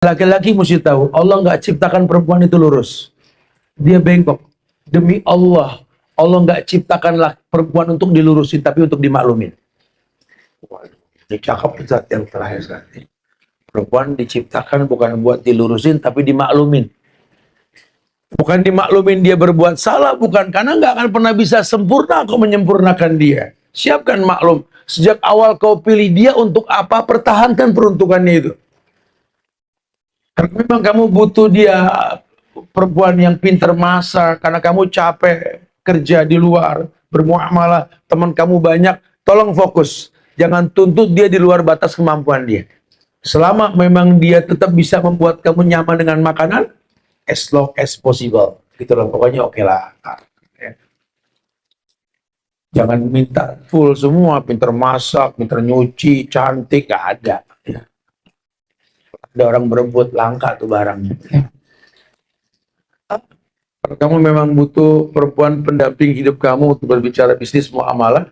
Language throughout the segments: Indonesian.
Laki-laki mesti tahu, Allah nggak ciptakan perempuan itu lurus. Dia bengkok. Demi Allah, Allah nggak ciptakan perempuan untuk dilurusin, tapi untuk dimaklumin. Waduh, ini cakep Ustaz yang terakhir sekali. Perempuan diciptakan bukan buat dilurusin, tapi dimaklumin. Bukan dimaklumin dia berbuat salah, bukan. Karena nggak akan pernah bisa sempurna kau menyempurnakan dia. Siapkan maklum. Sejak awal kau pilih dia untuk apa, pertahankan peruntukannya itu. Karena memang kamu butuh dia perempuan yang pintar masak, karena kamu capek kerja di luar, bermuamalah, teman kamu banyak, tolong fokus. Jangan tuntut dia di luar batas kemampuan dia. Selama memang dia tetap bisa membuat kamu nyaman dengan makanan, as long as possible. Gitu loh, pokoknya oke lah. Jangan minta full semua, pintar masak, pintar nyuci, cantik, gak ada. Ada orang berebut, langka tuh barangnya. Kalau kamu memang butuh perempuan pendamping hidup kamu untuk berbicara bisnis muamalah,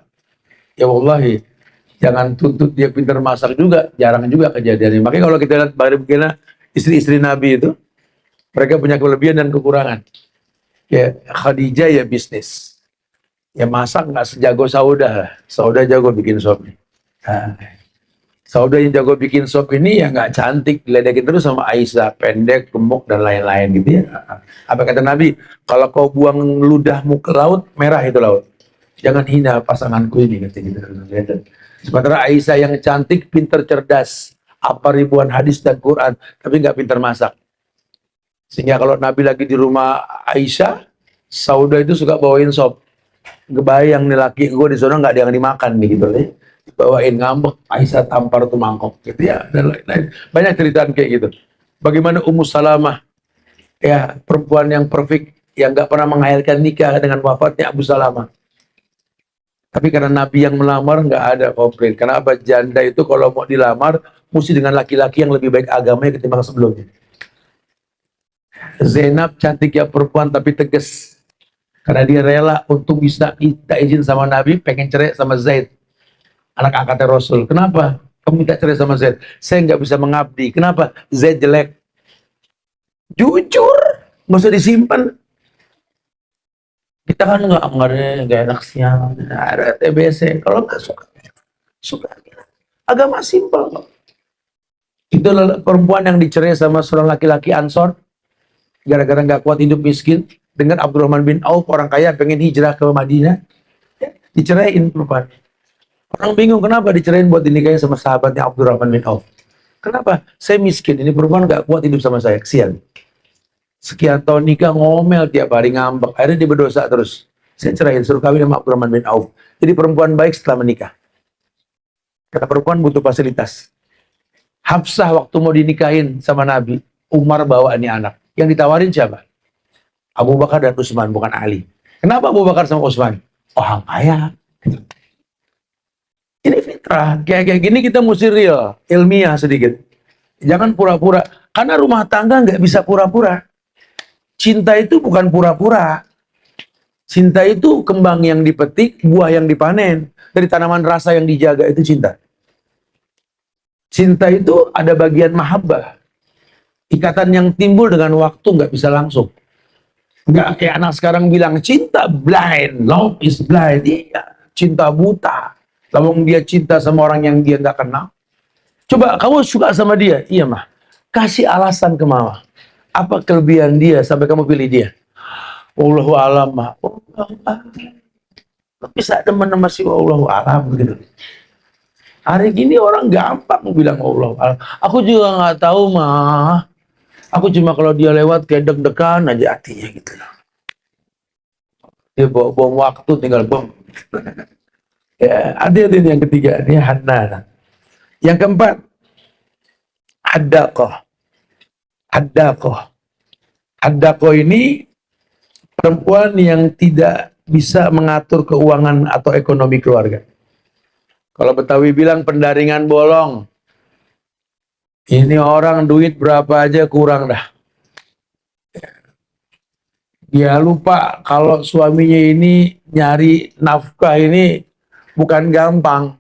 ya wallahi, jangan tuntut dia pintar masak juga, jarang juga kejadiannya. Makanya kalau kita lihat bagaimana istri-istri Nabi itu, mereka punya kelebihan dan kekurangan. Ya Khadijah ya bisnis, ya masak nggak sejago Saudah. Saudah jago bikin sop. Nah, Saudah yang jago bikin sop ini ya nggak cantik, diledekin terus sama Aisyah, pendek, gemuk dan lain-lain gitu ya. Apa kata Nabi? Kalau kau buang ludahmu ke laut, merah itu laut. Jangan hina pasanganku ini, kata gitu. Sementara Aisyah yang cantik, pinter, cerdas, apa ribuan hadis dan Quran, tapi nggak pinter masak. Sehingga kalau Nabi lagi di rumah Aisyah, Saudah itu suka bawain sop. Kebayang nih laki gue di sana nggak ada yang dimakan nih gitu nih. Bawain ngambek, Aisyah tampar tuh mangkok gitu ya, dan lain-lain. Banyak ceritaan kayak gitu. Bagaimana Ummu Salamah, ya perempuan yang perfect, yang nggak pernah menghayalkan nikah dengan wafatnya Abu Salamah. Tapi karena Nabi yang melamar nggak ada komplain. Karena apa? Janda itu kalau mau dilamar mesti dengan laki-laki yang lebih baik agamanya ketimbang sebelumnya. Zainab cantiknya perempuan tapi tegas. Karena dia rela untuk bisa minta izin sama Nabi, pengen cerai sama Zaid, anak angkatnya Rasul. Kenapa? Kamu minta cerai sama Zaid? Saya nggak bisa mengabdi. Kenapa? Zaid jelek. Jujur, nggak usah disimpan. Kita kan nggak enak siang, ada TBC. Kalau nggak suka. Agama simpel. Itu perempuan yang dicerai sama seorang laki-laki Ansor, gara-gara nggak kuat hidup miskin, dengan Abdurrahman bin Auf, orang kaya pengen hijrah ke Madinah, ya, diceraiin perempuan. Orang bingung kenapa dicerain buat dinikahin sama sahabatnya Abdurrahman bin Auf. Kenapa? Saya miskin, ini perempuan nggak kuat hidup sama saya, kesian. Sekian tahun nikah ngomel tiap hari ngambek, akhirnya dia berdosa terus. Saya cerahin, suruh kawin sama Abdurrahman bin Auf. Jadi perempuan baik setelah menikah. Karena perempuan butuh fasilitas. Hafsah waktu mau dinikahin sama Nabi, Umar bawa ini anak. Yang ditawarin siapa? Abu Bakar dan Utsman, bukan Ali. Kenapa Abu Bakar sama Utsman? Orang kaya. Ini fitrah. Kayak gini kita mesti real, ilmiah sedikit. Jangan pura-pura. Karena rumah tangga nggak bisa pura-pura. Cinta itu bukan pura-pura. Cinta itu kembang yang dipetik, buah yang dipanen. Dari tanaman rasa yang dijaga itu cinta. Cinta itu ada bagian mahabbah. Ikatan yang timbul dengan waktu nggak bisa langsung. Nggak kayak anak sekarang bilang, cinta blind, love is blind. Iya, cinta buta. Lalu dia cinta sama orang yang dia nggak kenal. Coba kamu suka sama dia, iya mah. Kasih alasan ke mama. Apa kelebihan dia sampai kamu pilih dia? Wallahu alam mah. Bisa demen sama si wallahu alam gitu. Hari gini orang gampang bilang wallahu alam. Aku juga nggak tahu mah. Aku cuma kalau dia lewat kayak deg-degan aja hatinya gitu loh. Dia bom waktu tinggal bom. Ya, ada yang ketiga, ini Hannah. Yang keempat, Haddaqah. Haddaqah ini perempuan yang tidak bisa mengatur keuangan atau ekonomi keluarga. Kalau Betawi bilang pendaringan bolong. Ini orang duit berapa aja kurang dah. Dia lupa kalau suaminya ini nyari nafkah ini bukan gampang.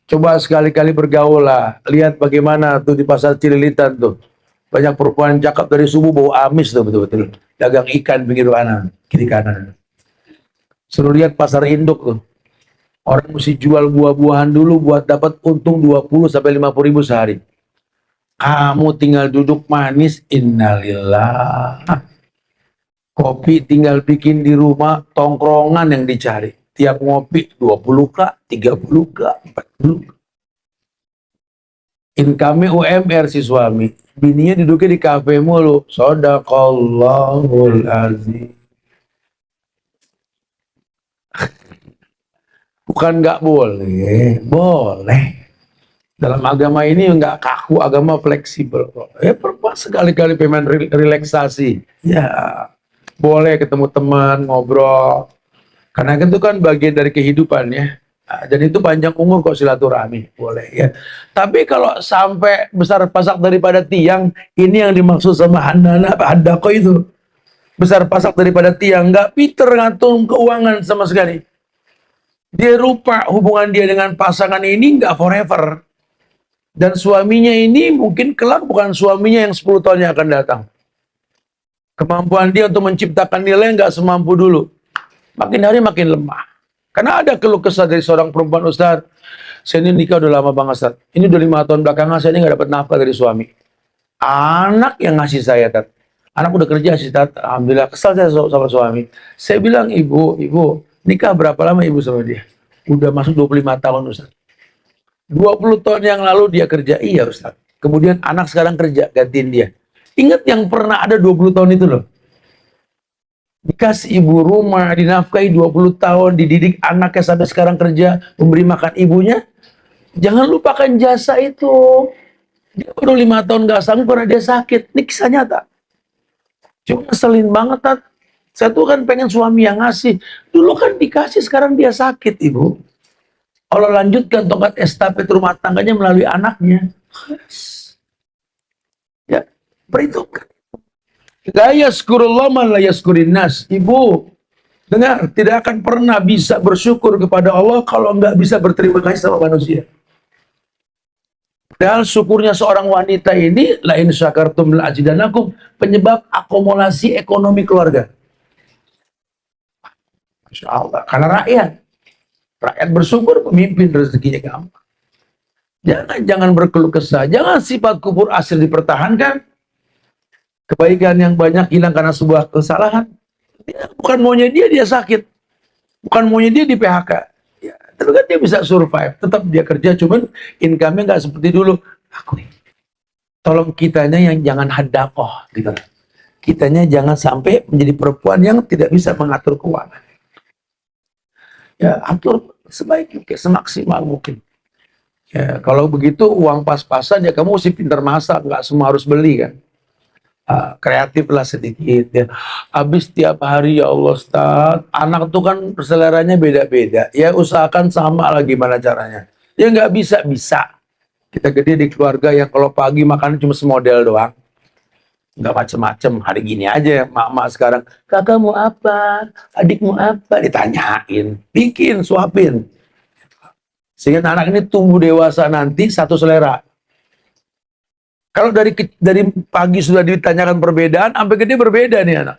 Coba sekali-kali bergaul lah. Lihat bagaimana tuh di pasar Cililitan tuh. Banyak perempuan cakep dari subuh bau amis tuh betul-betul. Dagang ikan pinggir kanan, kiri kanan. Suruh lihat pasar induk tuh. Orang mesti jual buah-buahan dulu buat dapat untung 20 sampai 50 ribu sehari. Kamu tinggal duduk manis, innalillah. Kopi tinggal bikin di rumah, tongkrongan yang dicari. Tiap ngopi 20 kak, 30 kak, 40 kak. Income UMR si suami. Bininya duduknya di kafe mulu. Sodaqallahul azim. Bukan nggak boleh, boleh. Dalam agama ini nggak kaku, agama fleksibel. Perempuan sekali-kali pengen relaksasi. Ya, boleh ketemu teman, ngobrol. Karena itu kan bagian dari kehidupan ya. Nah, dan itu panjang umur kok silaturahmi, boleh ya. Tapi kalau sampai besar pasak daripada tiang, ini yang dimaksud sama handako itu. Besar pasak daripada tiang, nggak pinter ngatur keuangan sama sekali. Dia rupa hubungan dia dengan pasangan ini nggak forever. Dan suaminya ini mungkin kelak bukan suaminya yang 10 tahun yang akan datang. Kemampuan dia untuk menciptakan nilai nggak semampu dulu. Makin hari makin lemah. Karena ada keluh kesah dari seorang perempuan, Ustaz, saya ini nikah udah lama banget, Ustaz. Ini udah 5 tahun belakangan saya ini nggak dapat nafkah dari suami. Anak yang ngasih saya, Tat. Anak udah kerja sih, Tat. Alhamdulillah, kesal saya sama suami. Saya bilang, ibu, nikah berapa lama ibu sama dia? Udah masuk 25 tahun, Ustaz. 20 tahun yang lalu dia kerja, iya Ustaz. Kemudian anak sekarang kerja, gantiin dia. Ingat yang pernah ada 20 tahun itu loh. Dikasih ibu rumah, dinafkahi 20 tahun, dididik anaknya sampai sekarang kerja, memberi makan ibunya. Jangan lupakan jasa itu. Dia baru 5 tahun gak sanggup karena dia sakit. Ini kisah nyata. Cuma ngeselin banget, Tat. Saya tuh kan pengen suami yang ngasih. Dulu kan dikasih, sekarang dia sakit, ibu. Allah lanjutkan tongkat estafet rumah tangganya melalui anaknya. Ya, perhitungkan. La yaskurullah man la yaskurin nas. Ibu, dengar, tidak akan pernah bisa bersyukur kepada Allah kalau nggak bisa berterima kasih sama manusia. Padahal syukurnya seorang wanita ini, la in syakartum la azidanakum, penyebab akumulasi ekonomi keluarga. Masya Allah, karena rakyat bersyukur, pemimpin rezekinya gampang. Jangan berkeluh kesah, jangan sifat kubur asir dipertahankan. Kebaikan yang banyak hilang karena sebuah kesalahan. Bukan maunya dia sakit. Bukan maunya dia di PHK. Ya, tapi kan dia bisa survive. Tetap dia kerja, cuman income-nya nggak seperti dulu. Tolong kitanya yang jangan hadakoh. Gitu. Kitanya jangan sampai menjadi perempuan yang tidak bisa mengatur keuangan. Ya, atur sebaik mungkin, semaksimal mungkin. Ya, kalau begitu uang pas-pasan ya kamu mesti pintar masak, nggak semua harus beli kan. Kreatif lah sedikit ya. Habis tiap hari ya Allah Ustaz, anak tuh kan seleranya beda-beda. Ya usahakan sama lah gimana caranya. Ya nggak bisa. Kita gede di keluarga yang kalau pagi makan cuma semodel doang. Nggak macem-macem. Hari gini aja mak-mak sekarang, kakak mau apa? Adik mau apa? Ditanyain. Bikin, suapin. Sehingga anak ini tumbuh dewasa nanti satu selera. Kalau dari pagi sudah ditanyakan perbedaan, sampai gede berbeda nih anak.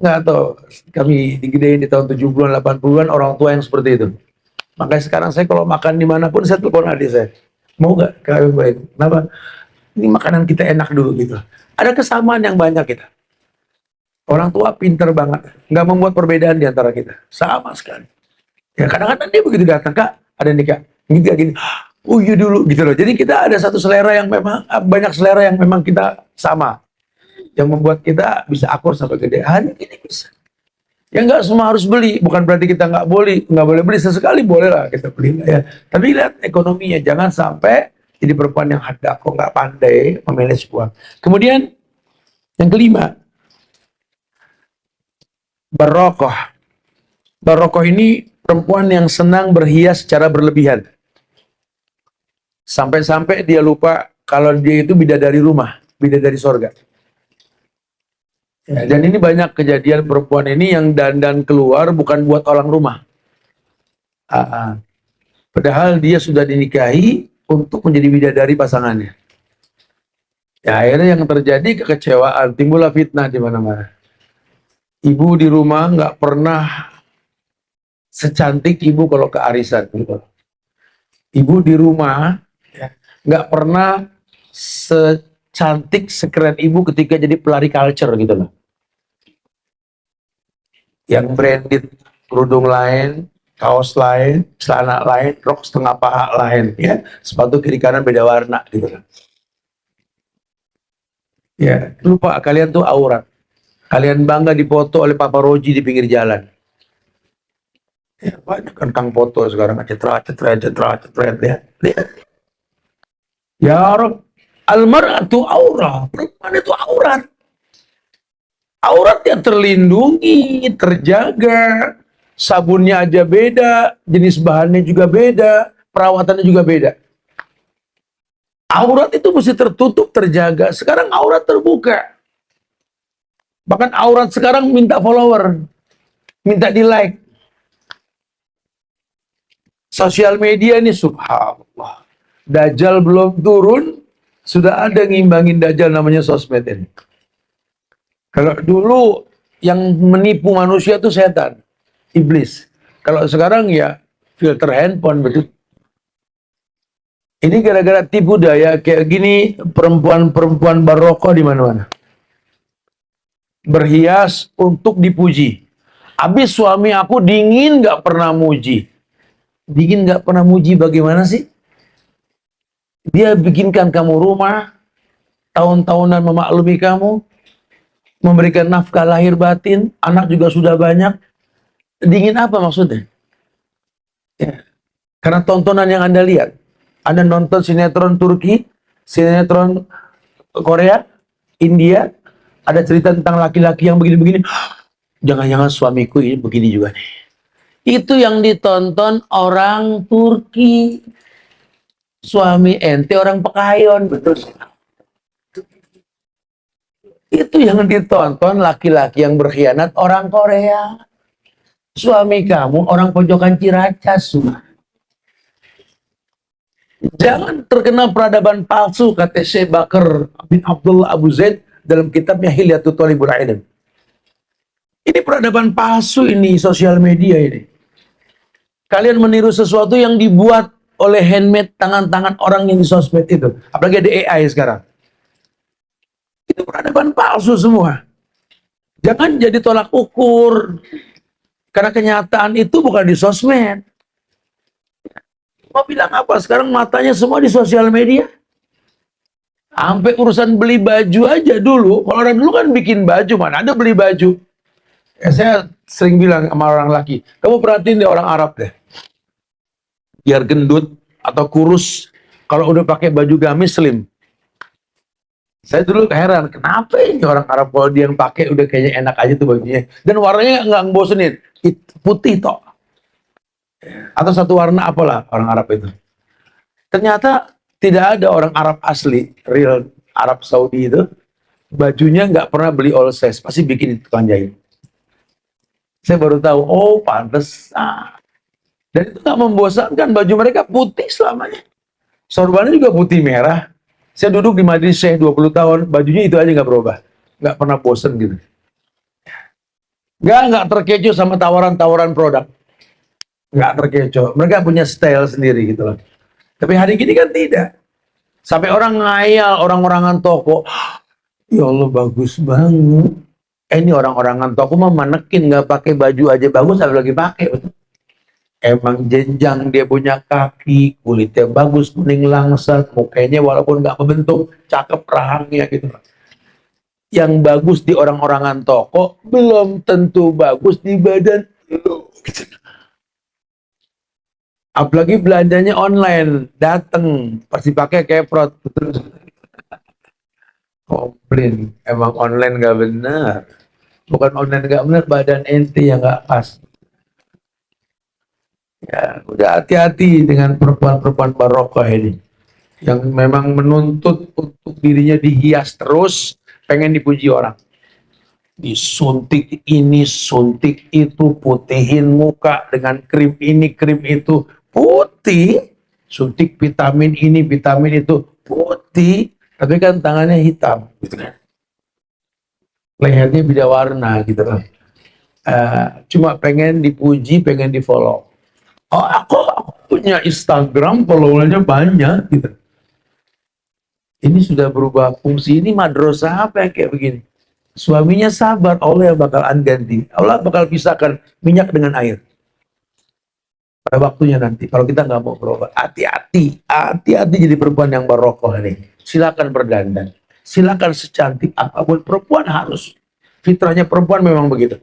Nggak tahu, kami digedein di tahun 70-an, 80-an, orang tua yang seperti itu. Makanya sekarang saya kalau makan dimanapun, saya telepon adik saya. Mau nggak? Kenapa? Ini makanan kita enak dulu gitu. Ada kesamaan yang banyak kita. Orang tua pinter banget. Nggak membuat perbedaan di antara kita. Sama sekali. Ya kadang-kadang dia begitu datang, Kak, ada nih Kak. Gini. Oh iya dulu gitu loh. Jadi kita ada satu selera yang memang banyak selera yang memang kita sama, yang membuat kita bisa akur sampai gede. Hanya ini bisa. Ya nggak semua harus beli. Bukan berarti kita nggak boleh beli, sesekali boleh lah kita beli ya. Tapi lihat ekonominya, jangan sampai jadi perempuan yang hadako, nggak pandai memanage uang. Kemudian yang kelima, barokoh. Barokoh ini perempuan yang senang berhias secara berlebihan. Sampai-sampai dia lupa kalau dia itu bidadari rumah, bidadari sorga. Ya, dan ini banyak kejadian perempuan ini yang dandan keluar bukan buat orang rumah. Padahal dia sudah dinikahi untuk menjadi bidadari pasangannya. Ya, akhirnya yang terjadi kekecewaan, timbullah fitnah di mana-mana. Ibu di rumah nggak pernah secantik ibu kalau ke arisan gitu. Ibu di rumah ya, nggak pernah secantik sekeren ibu ketika jadi pelari culture gitu loh. Yang branded, kerudung lain, kaos lain, celana lain, rok setengah paha lain, ya, sepatu kiri kanan beda warna gitu loh. Ya, lupa kalian tuh aurat. Kalian bangga dipoto oleh paparoji di pinggir jalan. Ya, banyak kan kang foto sekarang, cetrat ya. Ya Rob, almaratu aurat, perempuan itu aurat. Auratnya terlindungi, terjaga, sabunnya aja beda, jenis bahannya juga beda, perawatannya juga beda. Aurat itu mesti tertutup, terjaga. Sekarang aurat terbuka. Bahkan aurat sekarang minta follower, minta di like. Sosial media ini subhanallah. Dajjal belum turun, sudah ada ngimbangin Dajjal namanya sosmed ini. Kalau dulu yang menipu manusia itu setan, iblis. Kalau sekarang ya filter handphone, betul. Ini gara-gara tipu daya kayak gini, perempuan-perempuan barokah di mana-mana. Berhias untuk dipuji. Habis suami aku dingin gak pernah muji. Dingin gak pernah muji bagaimana sih? Dia bikinkan kamu rumah, tahun-tahunan memaklumi kamu, memberikan nafkah lahir batin, anak juga sudah banyak. Dingin apa maksudnya? Ya. Karena tontonan yang Anda lihat. Anda nonton sinetron Turki, sinetron Korea, India, ada cerita tentang laki-laki yang begini-begini. Jangan-jangan suamiku ini begini juga nih. Itu yang ditonton orang Turki. Suami ente orang Pekayon, betul. Itu yang ditonton laki-laki yang berkhianat orang Korea. Suami kamu orang pojokan Ciracas. Jangan terkena peradaban palsu, kata Syekh Bakar bin Abdullah Abu Zaid dalam kitabnya Hilyatul Thalibul Ilm. Ini peradaban palsu ini, sosial media ini. Kalian meniru sesuatu yang dibuat oleh handmade tangan-tangan orang yang di sosmed itu. Apalagi ada AI sekarang. Itu peradaban palsu semua. Jangan jadi tolak ukur. Karena kenyataan itu bukan di sosmed. Mau bilang apa? Sekarang matanya semua di sosial media. Sampai urusan beli baju aja dulu. Kalau orang dulu kan bikin baju, mana ada beli baju. Ya, saya sering bilang sama orang laki, kamu perhatiin deh orang Arab deh. Biar gendut atau kurus, kalau udah pakai baju gamis slim. Saya dulu heran, kenapa ini orang Arab kalau dia yang pakai udah kayaknya enak aja tuh bajunya. Dan warnanya nggak ngebosenin, putih toh. Atau satu warna apalah orang Arab itu. Ternyata tidak ada orang Arab asli, real Arab Saudi itu, bajunya nggak pernah beli all size, pasti bikin di tukang jahit. Saya baru tahu, oh pantes. Dan itu nggak membosankan, baju mereka putih selamanya. Sorbannya juga putih merah. Saya duduk di Majelis Syekh 20 tahun, bajunya itu aja nggak berubah. Nggak pernah bosen gitu. Nggak terkecoh sama tawaran-tawaran produk. Nggak terkecoh. Mereka punya style sendiri gitu loh. Tapi hari ini kan tidak. Sampai orang ngayal, orang-orangan toko. Ya Allah bagus banget. Ini orang-orangan toko mah manekin, nggak pakai baju aja bagus, ada lagi pakai. Emang jenjang, dia punya kaki, kulitnya bagus, kuning langsat, mukanya walaupun nggak membentuk, cakep rahangnya gitu. Yang bagus di orang-orangan toko, belum tentu bagus di badan lu. Apalagi belanjanya online, dateng, pasti pakai keprot. Komplain, emang online nggak benar. Bukan online nggak benar, badan ente yang nggak pas. Ya, udah hati-hati dengan perempuan-perempuan barokah ini. Yang memang menuntut untuk dirinya dihias terus, pengen dipuji orang. Disuntik ini, suntik itu, putihin muka dengan krim ini, krim itu. Put putih, suntik vitamin ini, vitamin itu, putih, tapi kan tangannya hitam, gitu kan. Lehernya beda warna, gitu kan. Cuma pengen dipuji, pengen di follow. Oh, aku punya Instagram, followernya banyak, gitu. Ini sudah berubah fungsi, ini madrasah apa yang kayak begini? Suaminya sabar, Allah yang bakal ganti. Allah bakal pisahkan minyak dengan air. Pada waktunya nanti, kalau kita nggak mau berubah, hati-hati, hati-hati jadi perempuan yang barokoh nih. Silakan berdandan, silakan secantik apapun, perempuan harus. Fitrahnya perempuan memang begitu.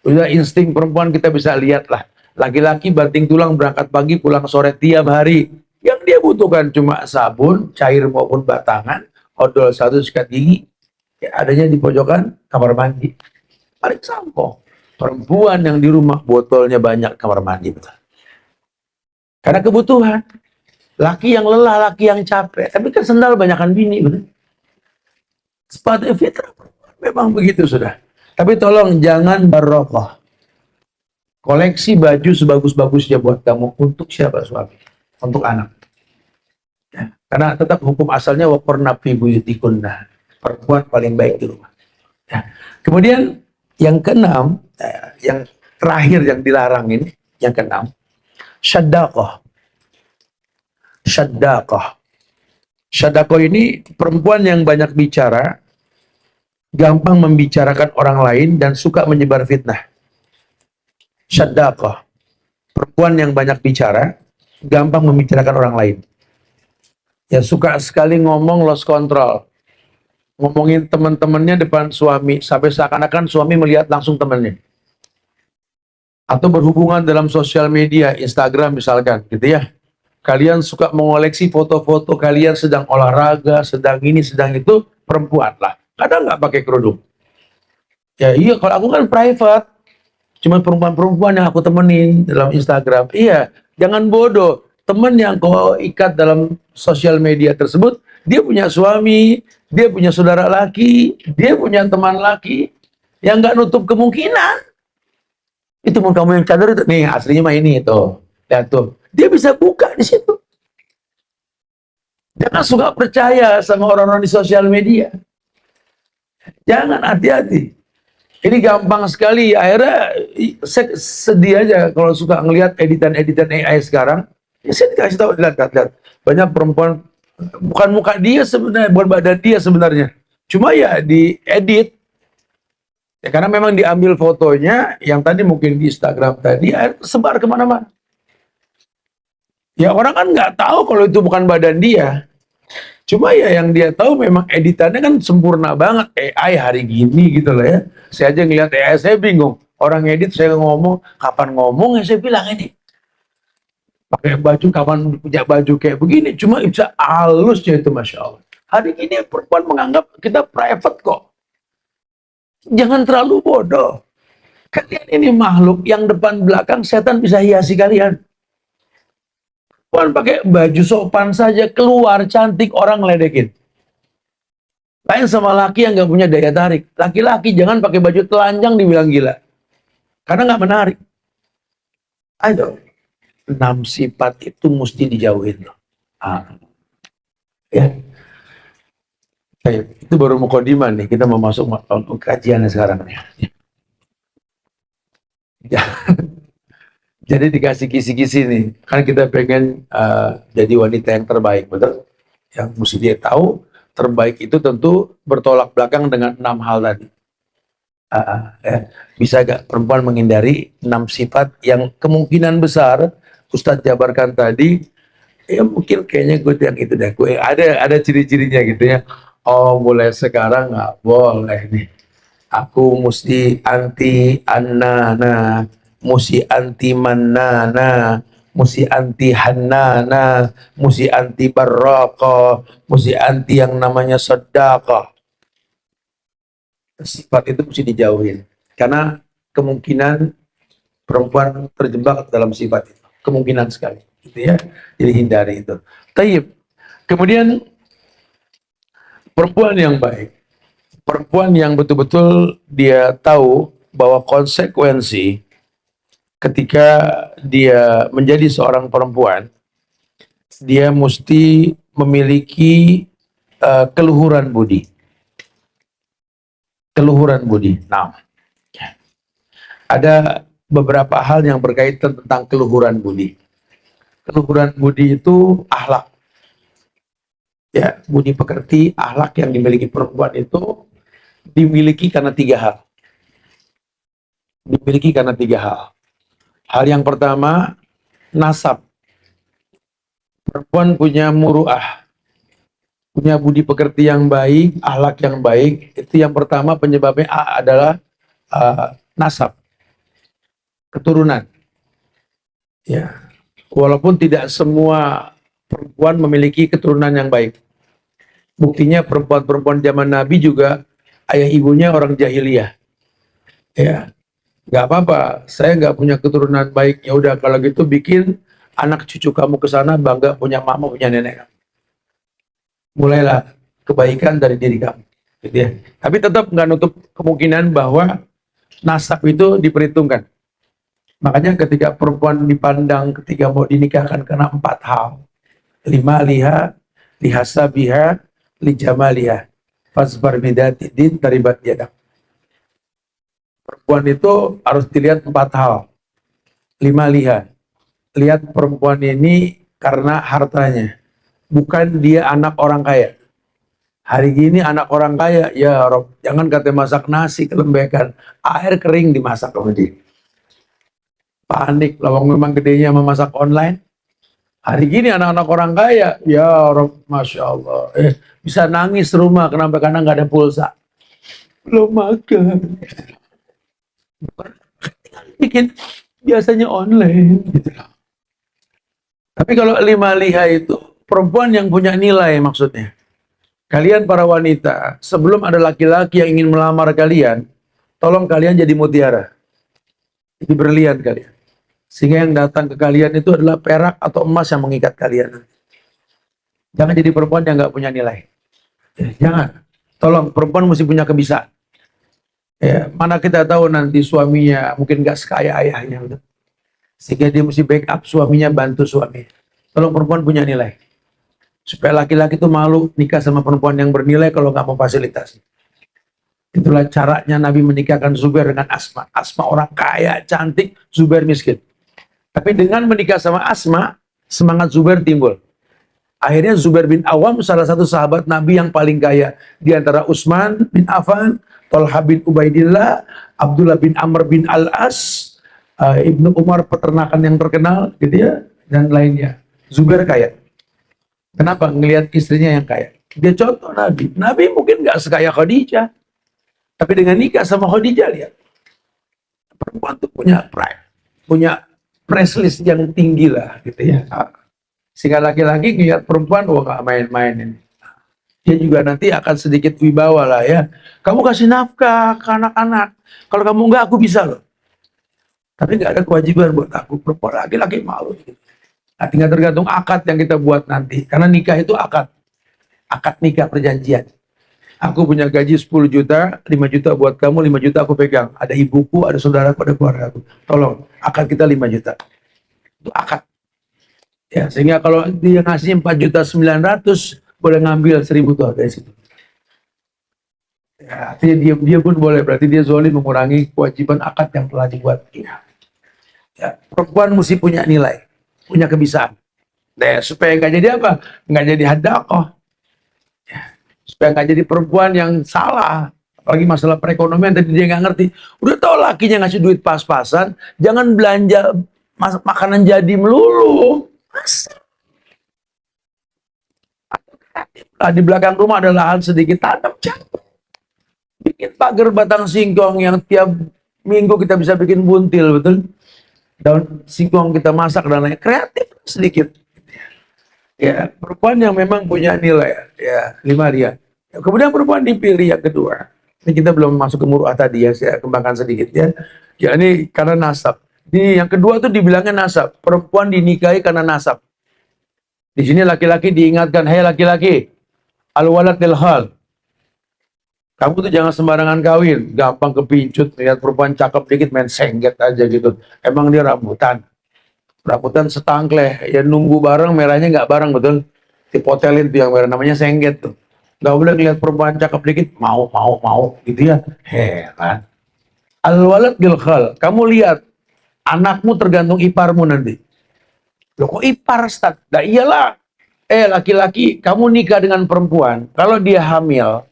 Udah insting perempuan kita bisa lihat lah. Laki-laki banting tulang berangkat pagi pulang sore tiap hari. Yang dia butuhkan cuma sabun, cair maupun batangan, odol satu sikat gigi, ya, adanya di pojokan kamar mandi. Paling sampo. Perempuan yang di rumah botolnya banyak kamar mandi, betul. Karena kebutuhan. Laki yang lelah, laki yang capek. Tapi kan sendal banyakan bini, betul. Sepatu fitrah memang begitu sudah. Tapi tolong jangan barokoh. Koleksi baju sebagus-bagusnya buat kamu. Untuk siapa suami? Untuk anak. Ya. Karena tetap hukum asalnya waqarna fi buyutikunna. Perempuan paling baik di rumah. Ya. Kemudian yang keenam, yang terakhir yang dilarang ini, yang keenam, syadaqah. Syadaqah. Syadaqah ini perempuan yang banyak bicara, gampang membicarakan orang lain dan suka menyebar fitnah. Syadaqah. Perempuan yang banyak bicara, gampang membicarakan orang lain. Ya suka sekali ngomong lost control. Ngomongin teman-temannya depan suami, sampai seakan-akan suami melihat langsung temannya. Atau berhubungan dalam sosial media, Instagram misalkan, gitu ya. Kalian suka mengoleksi foto-foto kalian sedang olahraga, sedang ini, sedang itu, perempuan lah. Kadang nggak pakai kerudung. Ya iya, kalau aku kan private. Cuma perempuan-perempuan yang aku temenin dalam Instagram. Iya, jangan bodoh. Teman yang kau ikat dalam sosial media tersebut, dia punya suami, dia punya saudara laki, dia punya teman laki, yang nggak nutup kemungkinan. Itu mau kamu yang cadar itu, nih aslinya mah ini itu. Lihat tuh, dia bisa buka di situ. Jangan suka percaya sama orang-orang di sosial media. Jangan, hati-hati. Ini gampang sekali. Akhirnya saya sedih aja kalau suka ngelihat editan-editan AI sekarang. Ya saya dikasih tahu, lihat. Banyak perempuan, bukan muka dia sebenarnya, bukan badan dia sebenarnya. Cuma ya diedit. Ya, karena memang diambil fotonya, yang tadi mungkin di Instagram tadi, sebar kemana-mana. Ya orang kan nggak tahu kalau itu bukan badan dia. Cuma ya yang dia tahu memang editannya kan sempurna banget. AI hari gini gitu lah ya. Saya aja ngeliat AI, saya bingung. Orang edit saya ngomong, kapan ngomong ya saya bilang ini. Pakai baju, kapan punya baju kayak begini. Cuma bisa halusnya itu, Masya Allah. Hari ini perempuan menganggap kita private kok. Jangan terlalu bodoh. Kalian ini makhluk yang depan belakang setan bisa hiasi kalian. Perempuan pakai baju sopan saja keluar cantik orang ngeledekin. Lain sama laki yang nggak punya daya tarik. Laki-laki jangan pakai baju telanjang dibilang gila. Karena nggak menarik. Ayo. 6 sifat itu mesti dijauhin. Ya. Itu baru mukadimah nih. Kita mau masuk kajiannya sekarang nih. Ya. Jadi dikasih kisi-kisi nih. Kan kita pengen jadi wanita yang terbaik, betul? Yang mesti dia tahu, terbaik itu tentu bertolak belakang dengan 6 hal tadi. Ya. Bisa gak perempuan menghindari 6 sifat yang kemungkinan besar Ustadz jabarkan tadi, ya mungkin kayaknya gue yang itu deh. Gue ada ciri-cirinya gitu ya. Oh mulai sekarang nggak boleh nih. Aku mesti anti annana, mesti anti manana, mesti anti hannana, mesti anti barraqah, mesti anti yang namanya sedekah. Sifat itu mesti dijauhin. Karena kemungkinan perempuan terjebak dalam sifat itu. Kemungkinan sekali. Gitu ya. Jadi hindari itu. Taib. Kemudian perempuan yang baik. Perempuan yang betul-betul dia tahu bahwa konsekuensi ketika dia menjadi seorang perempuan dia mesti memiliki keluhuran budi. Keluhuran budi. Nah, ada beberapa hal yang berkaitan tentang keluhuran budi. Keluhuran budi itu akhlak. Ya, budi pekerti, akhlak yang dimiliki perempuan itu dimiliki karena tiga hal. Dimiliki karena tiga hal. Hal yang pertama, nasab. Perempuan punya muruah, punya budi pekerti yang baik, akhlak yang baik. Itu yang pertama, penyebabnya adalah nasab, keturunan. Ya, walaupun tidak semua perempuan memiliki keturunan yang baik. Buktinya perempuan-perempuan zaman Nabi juga ayah ibunya orang jahiliyah. Ya, nggak apa-apa. Saya nggak punya keturunan baik. Ya udah kalau gitu bikin anak cucu kamu ke sana bangga punya mama punya nenek. Mulailah kebaikan dari diri kamu. Gitu ya. Tapi tetap nggak nutup kemungkinan bahwa nasab itu diperhitungkan. Makanya ketika perempuan dipandang ketika mau dinikahkan karena 4 hal. 5 liha, lihasabiha, lijamaliha. Fasbar bidati din taribat yadak. Perempuan itu harus dilihat 4 hal. 5 liha. Lihat perempuan ini karena hartanya. Bukan dia anak orang kaya. Hari gini anak orang kaya, ya Rob, jangan kata masak nasi kelembekan. Air kering dimasak sama dia. Panik, lawang memang gedenya memasak online. Hari gini anak-anak orang kaya, ya Rob, Masya Allah. Bisa nangis rumah, kenapa? Karena nggak ada pulsa. Belum makan. Bikin biasanya online. Gitu. Tapi kalau 5 liha itu, perempuan yang punya nilai maksudnya. Kalian para wanita, sebelum ada laki-laki yang ingin melamar kalian, tolong kalian jadi mutiara. Jadi berlian kalian. Sehingga yang datang ke kalian itu adalah perak atau emas yang mengikat kalian. Jangan jadi perempuan yang nggak punya nilai. Jangan. Tolong, perempuan mesti punya kebisaan. Ya, mana kita tahu nanti suaminya mungkin nggak sekaya ayahnya. Sehingga dia mesti backup suaminya, bantu suami. Tolong perempuan punya nilai. Supaya laki-laki itu malu nikah sama perempuan yang bernilai kalau nggak mau fasilitasi. Itulah caranya Nabi menikahkan Zubair dengan Asma. Asma orang kaya, cantik, Zubair miskin. Tapi dengan menikah sama Asma, semangat Zubair timbul. Akhirnya Zubair bin Awam, salah satu sahabat Nabi yang paling kaya. Di antara Utsman bin Affan, Tolha bin Ubaidillah, Abdullah bin Amr bin Al-As, Ibnu Umar peternakan yang terkenal, gitu ya, dan lainnya. Zubair kaya. Kenapa? Ngelihat istrinya yang kaya. Dia contoh Nabi. Nabi mungkin nggak sekaya Khadijah. Tapi dengan nikah sama Khadijah, lihat. Perempuan itu punya pride. Punya price list yang tinggi lah. Gitu ya. Sehingga laki-laki ngelihat perempuan, wah nggak main-main ini. Dia juga nanti akan sedikit wibawa lah ya. Kamu kasih nafkah ke anak-anak. Kalau kamu nggak, aku bisa loh. Tapi nggak ada kewajiban buat aku. Perempuan laki-laki malu. Nah, tinggal tergantung akad yang kita buat nanti. Karena nikah itu akad. Akad nikah perjanjian. Aku punya gaji 10 juta, 5 juta buat kamu, 5 juta aku pegang. Ada ibuku, ada saudaraku, ada keluarga aku. Tolong, akad kita 5 juta. Itu akad. Ya, sehingga kalau dia ngasih 4 juta 900, boleh ngambil 1000 tuh dari situ. Ya, artinya dia pun boleh. Berarti dia zalim mengurangi kewajiban akad yang telah dibuat. Ya, perempuan mesti punya nilai. Punya kebisaan. Nah, supaya nggak jadi apa? Nggak jadi hadakoh. Ya, supaya nggak jadi perempuan yang salah. Apalagi masalah perekonomian tadi dia nggak ngerti. Udah tau lakinya ngasih duit pas-pasan, jangan belanja makanan jadi melulu. Masa? Di belakang rumah ada lahan sedikit, tanam cabai. Bikin pagar batang singkong yang tiap minggu kita bisa bikin buntil, betul? Daun singkong kita masak dan lain kreatif sedikit. Ya, perempuan yang memang punya nilai, ya 5 dia. Ya, kemudian perempuan dipilih yang kedua. Ini kita belum masuk ke muruah tadi ya, saya kembangkan sedikit ya. Ya ini karena nasab. Ini yang kedua tuh dibilangnya nasab. Perempuan dinikahi karena nasab. Di sini laki-laki diingatkan, hei laki-laki, al-walad lil hal. Kamu tuh jangan sembarangan kawin, gampang kepincut, lihat perempuan cakep dikit main sengget aja gitu. Emang dia rambutan. rambutan setangkleh, ya nunggu bareng, merahnya nggak bareng, betul? Dipotelin tuh yang merah, namanya sengget tuh. Nggak boleh ngeliat perempuan cakep dikit, mau, gitu ya. Heran. Al-walad bil khal. Kamu lihat, anakmu tergantung iparmu nanti. Loh kok ipar, Ustaz? Nah iyalah. Laki-laki, kamu nikah dengan perempuan, kalau dia hamil,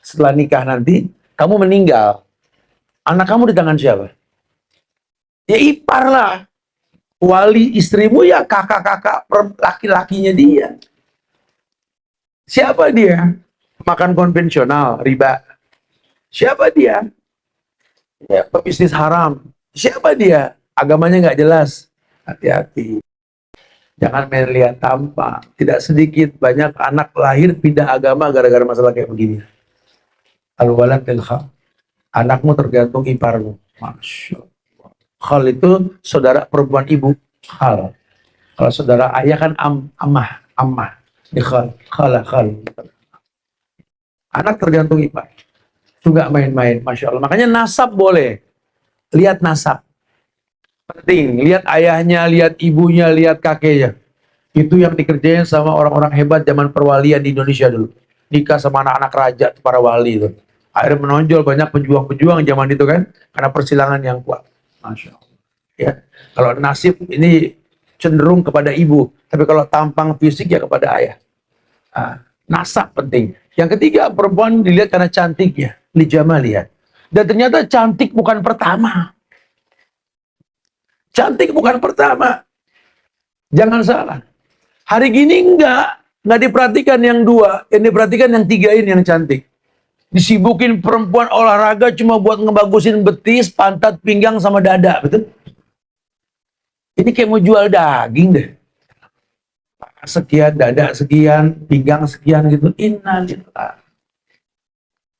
setelah nikah nanti, kamu meninggal. Anak kamu di tangan siapa? Ya ipar lah. Wali istrimu ya kakak-kakak laki-lakinya dia. Siapa dia? Makan konvensional, riba. Siapa dia? Ya, pebisnis haram. Siapa dia? Agamanya nggak jelas. Hati-hati. Jangan melihat tampak. Tidak sedikit banyak anak lahir pindah agama gara-gara masalah kayak begini. Al-walad lil khal. Anakmu tergantung iparmu. Masya Allah. Khal itu saudara perempuan ibu. Khal. Kalau saudara ayah kan amah. Ini khal. Anak tergantung ipar. Itu nggak main-main. Masya Allah. Makanya nasab boleh. Lihat nasab. Penting. Lihat ayahnya, lihat ibunya, lihat kakeknya. Itu yang dikerjain sama orang-orang hebat zaman perwalian di Indonesia dulu. Nikah sama anak-anak raja, para wali itu. Akhirnya menonjol banyak pejuang-pejuang zaman itu kan. Karena persilangan yang kuat. Masya Allah. Ya. Kalau nasib ini cenderung kepada ibu. Tapi kalau tampang fisik ya kepada ayah. Nasab penting. Yang ketiga, perempuan dilihat karena cantiknya. Lijama lihat. Dan ternyata cantik bukan pertama. Cantik bukan pertama. Jangan salah. Hari gini enggak diperhatikan yang dua. Yang diperhatikan yang tiga ini yang cantik. Disibukin perempuan olahraga cuma buat ngebagusin betis, pantat, pinggang, sama dada. Betul? Ini kayak mau jual daging deh. Sekian, dada sekian, pinggang sekian gitu. Innalillah.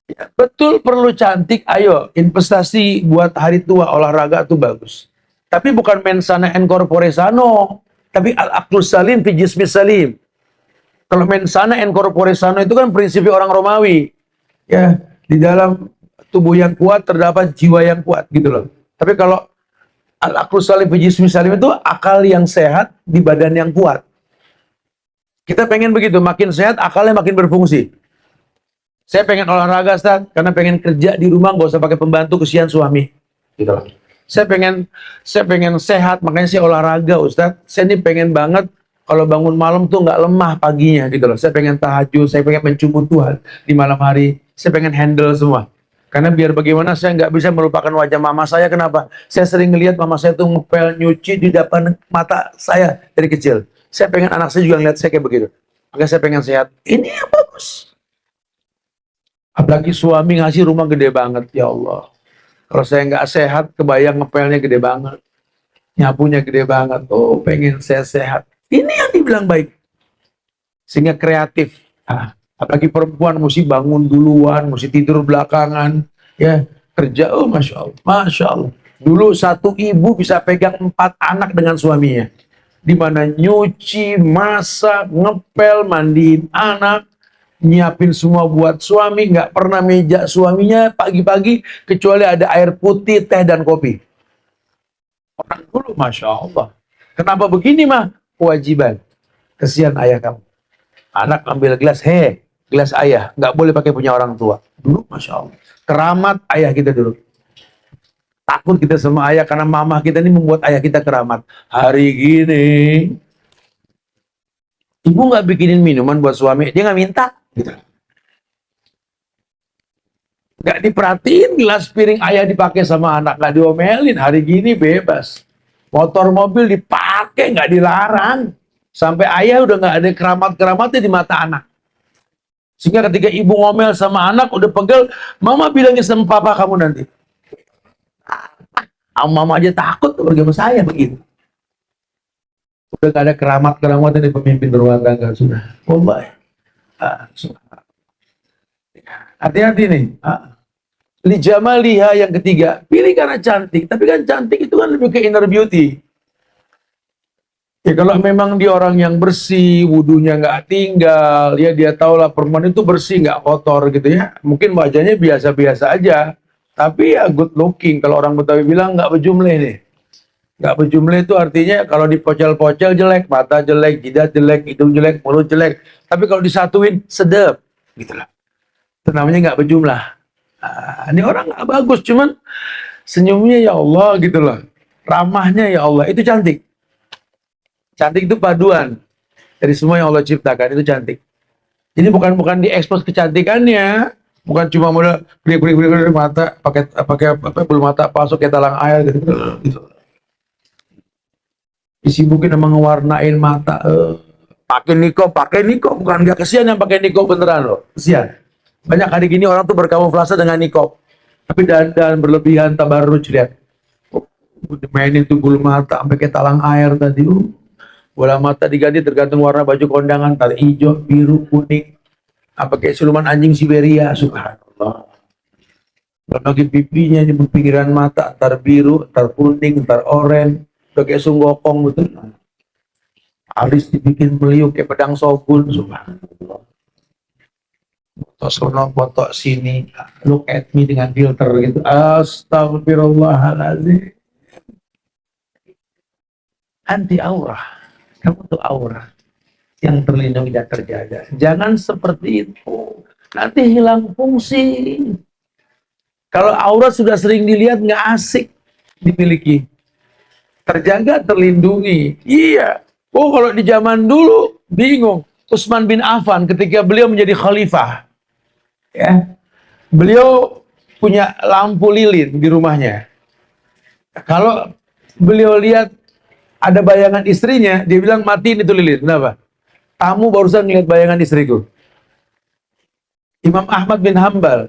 Ya, betul perlu cantik, ayo investasi buat hari tua olahraga tuh bagus. Tapi bukan mensana en corpore sano, tapi al-aqlus salim fi jismis salim. Kalau mensana en corpore sano itu kan prinsipnya orang Romawi. Ya, di dalam tubuh yang kuat terdapat jiwa yang kuat gitu loh. Tapi kalau al-aqlus salim fi jismis salim itu akal yang sehat di badan yang kuat. Kita pengen begitu, makin sehat akalnya makin berfungsi. Saya pengen olahraga, Ustaz, karena pengen kerja di rumah, gak usah pakai pembantu, kesian suami. Gitu loh. Saya pengen sehat, makanya saya olahraga, Ustaz. Saya ini pengen banget kalau bangun malam tuh nggak lemah paginya, gitu loh. Saya pengen tahajud, saya pengen mencumbu Tuhan di malam hari. Saya pengen handle semua. Karena biar bagaimana saya nggak bisa melupakan wajah mama saya. Kenapa? Saya sering ngelihat mama saya tuh ngepel, nyuci di depan mata saya dari kecil. Saya pengen anak saya juga ngeliat saya kayak begitu. Makanya saya pengen sehat. Ini yang bagus. Apalagi suami ngasih rumah gede banget, ya Allah. Kalau saya nggak sehat, kebayang ngepelnya gede banget. Nyapunya gede banget. Oh, pengen saya sehat. Ini yang dibilang baik. Sehingga kreatif. Apalagi perempuan mesti bangun duluan, mesti tidur belakangan. Ya, kerja, oh Masya Allah. Masya Allah. Dulu satu ibu bisa pegang 4 anak dengan suaminya. Di mana nyuci, masak, ngepel, mandiin anak, nyiapin semua buat suami, nggak pernah meja suaminya pagi-pagi kecuali ada air putih, teh, dan kopi. Orang dulu, Masya Allah. Kenapa begini mah? Kewajiban. Kesian ayah kamu. Anak ambil gelas, gelas ayah. Nggak boleh pakai punya orang tua. Dulu, Masya Allah. Keramat ayah kita dulu. Takut kita sama ayah karena mama kita ini membuat ayah kita keramat. Hari gini, ibu nggak bikinin minuman buat suami, dia nggak minta. Gitu. Nggak diperhatiin gelas piring ayah dipakai sama anak, nggak diomelin. Hari gini bebas. Motor mobil dipakai, nggak dilarang. Sampai ayah udah nggak ada keramat-keramatnya di mata anak. Sehingga ketika ibu ngomel sama anak, udah pegel, mama bilangnya sama papa kamu nanti. Mama aja takut pergi sama saya begitu. Udah gak ada keramat-keramatnya di pemimpin rumah tangga sudah. Wallahi. Hati-hati nih. Li jamaliha yang ketiga, pilih karena cantik. Tapi kan cantik itu kan lebih ke inner beauty. Ya kalau memang dia orang yang bersih, wudunya nggak tinggal, ya dia tahu lah perempuan itu bersih, nggak kotor gitu ya. Mungkin wajahnya biasa-biasa aja. Tapi ya good looking, kalau orang Betawi bilang nggak berjumlah nih. Nggak berjumlah itu artinya kalau dipocel-pocel jelek, mata jelek, jidat jelek, hidung jelek, mulut jelek. Tapi kalau disatuin sedap, gitu lah. Itu namanya nggak berjumlah. Ini orang nggak bagus, cuman senyumnya ya Allah gitu loh. Ramahnya ya Allah, itu cantik. Cantik itu paduan dari semua yang Allah ciptakan, itu cantik. Jadi bukan diekspos kecantikannya, bukan cuma modal beri mata, pakai bulu mata palsu kayak talang air gitu. Disibukin sama ngewarnain mata, pakai niko, bukan nggak kesian yang pakai niko beneran loh, kesian. Banyak hari gini orang tuh berkamuflase dengan niko, tapi dandan berlebihan tabarruj lihat. Mainin tuh bulu mata sampai kayak talang air tadi. Bola mata diganti tergantung warna baju kondangan, tadi hijau, biru, kuning, apa kayak siluman anjing Siberia, subhanallah. Bagi pipinya di pinggiran mata, antar biru, antar kuning, antar oranye, udah kayak sunggokong betul. Alis dibikin meliuk kayak pedang shogun, subhanallah. Foto sono, foto sini, look at me dengan filter gitu. Astagfirullahaladzim. Anti aurah. Kamu tuh aura yang terlindungi dan terjaga. Jangan seperti itu. Nanti hilang fungsi. Kalau aura sudah sering dilihat nggak asik dimiliki. Terjaga, terlindungi. Iya. Oh, kalau di zaman dulu bingung. Utsman bin Affan ketika beliau menjadi khalifah, ya, beliau punya lampu lilin di rumahnya. Kalau beliau lihat ada bayangan istrinya, dia bilang matiin itu lilin. Kenapa? Tamu barusan ngeliat bayangan istriku. Imam Ahmad bin Hambal,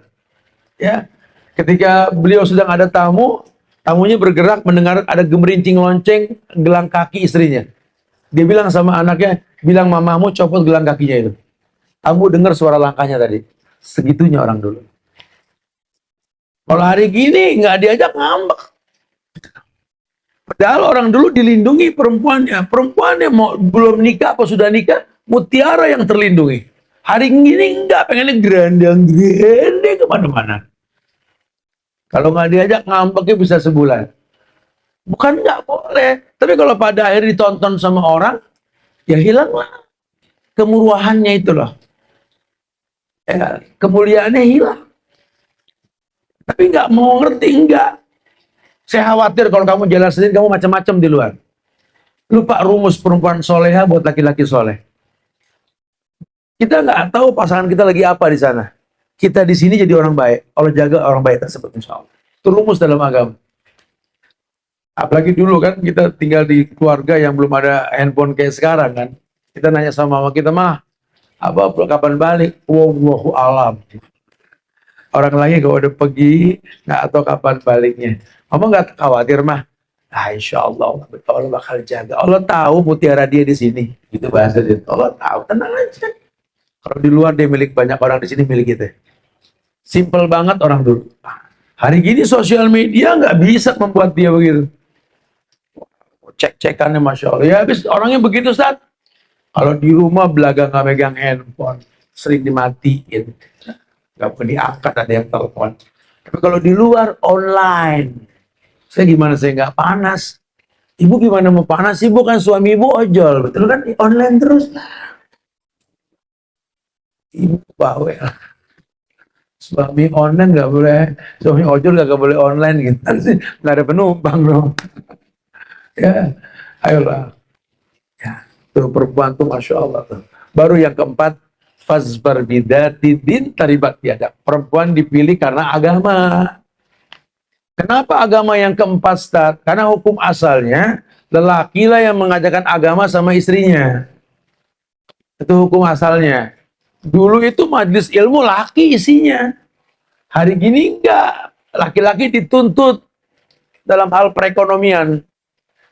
ya, ketika beliau sedang ada tamu, tamunya bergerak mendengar ada gemerincing lonceng gelang kaki istrinya. Dia bilang sama anaknya, bilang mamamu copot gelang kakinya itu. Tamu dengar suara langkahnya tadi. Segitunya orang dulu. Kalau hari gini nggak diajak ngambek. Padahal orang dulu dilindungi perempuannya. Perempuannya mau belum nikah apa sudah nikah, mutiara yang terlindungi. Hari ini enggak, pengennya gerandang-gerandang kemana-mana. Kalau nggak diajak ngambeknya bisa sebulan. Bukan nggak boleh. Tapi kalau pada akhirnya ditonton sama orang, ya hilanglah kemurahannya itu loh. Ya, kemuliaannya hilang. Tapi nggak mau ngerti, enggak. Saya khawatir kalau kamu jalan sendiri, kamu macam-macam di luar. Lupa rumus perempuan soleha buat laki-laki soleh. Kita nggak tahu pasangan kita lagi apa di sana. Kita di sini jadi orang baik. Allah jaga orang baik tersebut, insya Allah. Itu rumus dalam agama. Apalagi dulu kan kita tinggal di keluarga yang belum ada handphone kayak sekarang kan. Kita nanya sama mama kita, mah, apa kapan balik? Wallahu alam. Orang lagi kalau udah pergi, nggak tahu kapan baliknya. Mama nggak khawatir mah. Nah, insya Allah Allah bakal jaga. Allah tahu mutiara dia di sini. Gitu bahasa dia. Allah tahu, tenang aja. Kalau di luar dia milik banyak orang, di sini milik kita. Simple banget orang dulu. Hari gini sosial media nggak bisa membuat dia begitu. Cek-cekannya Masya Allah. Ya habis orangnya begitu, Ustaz. Kalau di rumah belaga nggak megang handphone, sering dimatiin. Nggak pernah diangkat, ada yang telepon. Tapi kalau di luar online, saya gimana saya nggak panas? Ibu gimana mau panas? Ibu kan suami ibu ojol, betul kan? Online terus. Ibu bawel. Suami online nggak boleh, suami ojol nggak boleh online gitu sih, nggak ada penumpang dong. Ya, ayolah. Ya, tuh perempuan tuh Masya Allah tuh. Baru yang keempat, fazbar bidati din taribat biadab. Perempuan dipilih karena agama. Kenapa agama yang keempat, Ustaz? Karena hukum asalnya lelaki lah yang mengajarkan agama sama istrinya. Itu hukum asalnya. Dulu itu majelis ilmu laki isinya. Hari gini enggak. Laki-laki dituntut dalam hal perekonomian.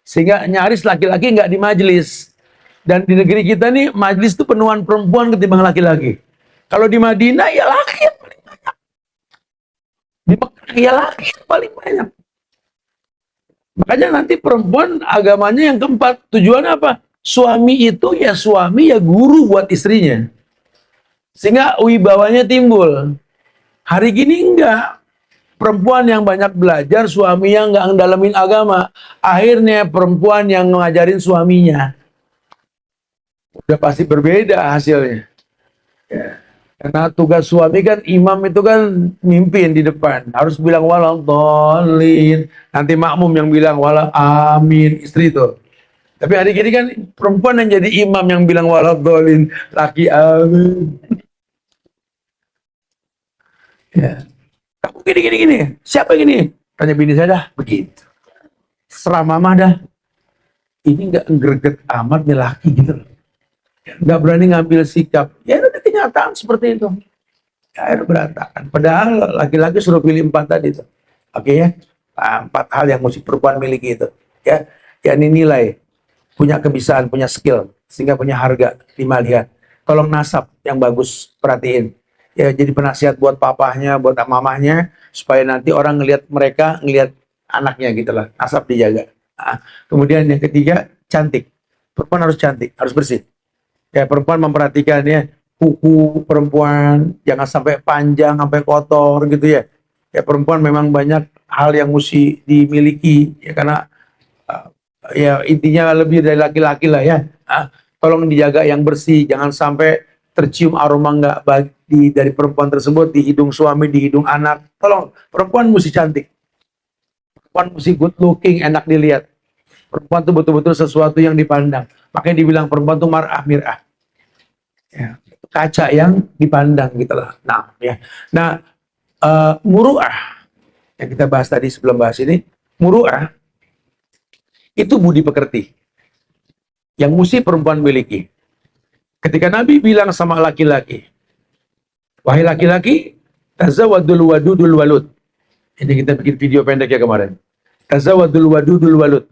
Sehingga nyaris laki-laki enggak di majelis. Dan di negeri kita nih, majelis itu penuhan perempuan ketimbang laki-laki. Kalau di Madinah, ya laki yang paling banyak. Di Mekah, ya laki yang paling banyak. Makanya nanti perempuan agamanya yang keempat. Tujuannya apa? Suami itu ya suami, ya guru buat istrinya. Sehingga wibawanya timbul. Hari gini enggak. Perempuan yang banyak belajar, suaminya nggak ngedalamin agama. Akhirnya perempuan yang ngajarin suaminya. Udah pasti berbeda hasilnya. Ya. Karena tugas suami kan, imam itu kan mimpin di depan. Harus bilang waladhdallin. Nanti makmum yang bilang wala amin, istri itu. Tapi hari ini kan perempuan yang jadi imam yang bilang waladhdallin, laki amin. Ya. Kamu gini gini gini. Siapa yang gini? Tanya bini saya dah begitu. Serah mama dah. Ini nggak greget amat nih laki gitu loh. Nggak berani ngambil sikap. Ya udah kenyataan seperti itu. Ya akhirnya berantakan. Padahal laki-laki suruh pilih 4 tadi itu. Oke ya. Nah, 4 hal yang mesti perempuan miliki itu. Ya, ya ini nilai. Punya kebisaan, punya skill. Sehingga punya harga. 5 lihat. Tolong nasab yang bagus, perhatiin. Ya jadi penasihat buat papahnya, buat mamahnya. Supaya nanti orang ngelihat mereka, ngelihat anaknya gitu lah. Nasab dijaga. Nah, kemudian yang ketiga, cantik. Perempuan harus cantik, harus bersih. Ya perempuan memperhatikan ya kuku perempuan jangan sampai panjang sampai kotor gitu ya. Ya perempuan memang banyak hal yang mesti dimiliki ya karena ya intinya lebih dari laki-laki lah ya. Tolong dijaga yang bersih, jangan sampai tercium aroma nggak baik dari perempuan tersebut di hidung suami, di hidung anak. Tolong perempuan mesti cantik, perempuan mesti good looking, enak dilihat. Perempuan itu betul-betul sesuatu yang dipandang. Makanya dibilang perempuan itu mar'ah mir'ah. Ya, kaca yang dipandang gitu lah. Nah, ya. Nah, muru'ah yang kita bahas tadi sebelum bahas ini, muru'ah itu budi pekerti yang mesti perempuan miliki. Ketika Nabi bilang sama laki-laki, wahai laki-laki, tazawadul wadudul walud. Ini kita bikin video pendek ya kemarin. Tazawadul wadudul walud.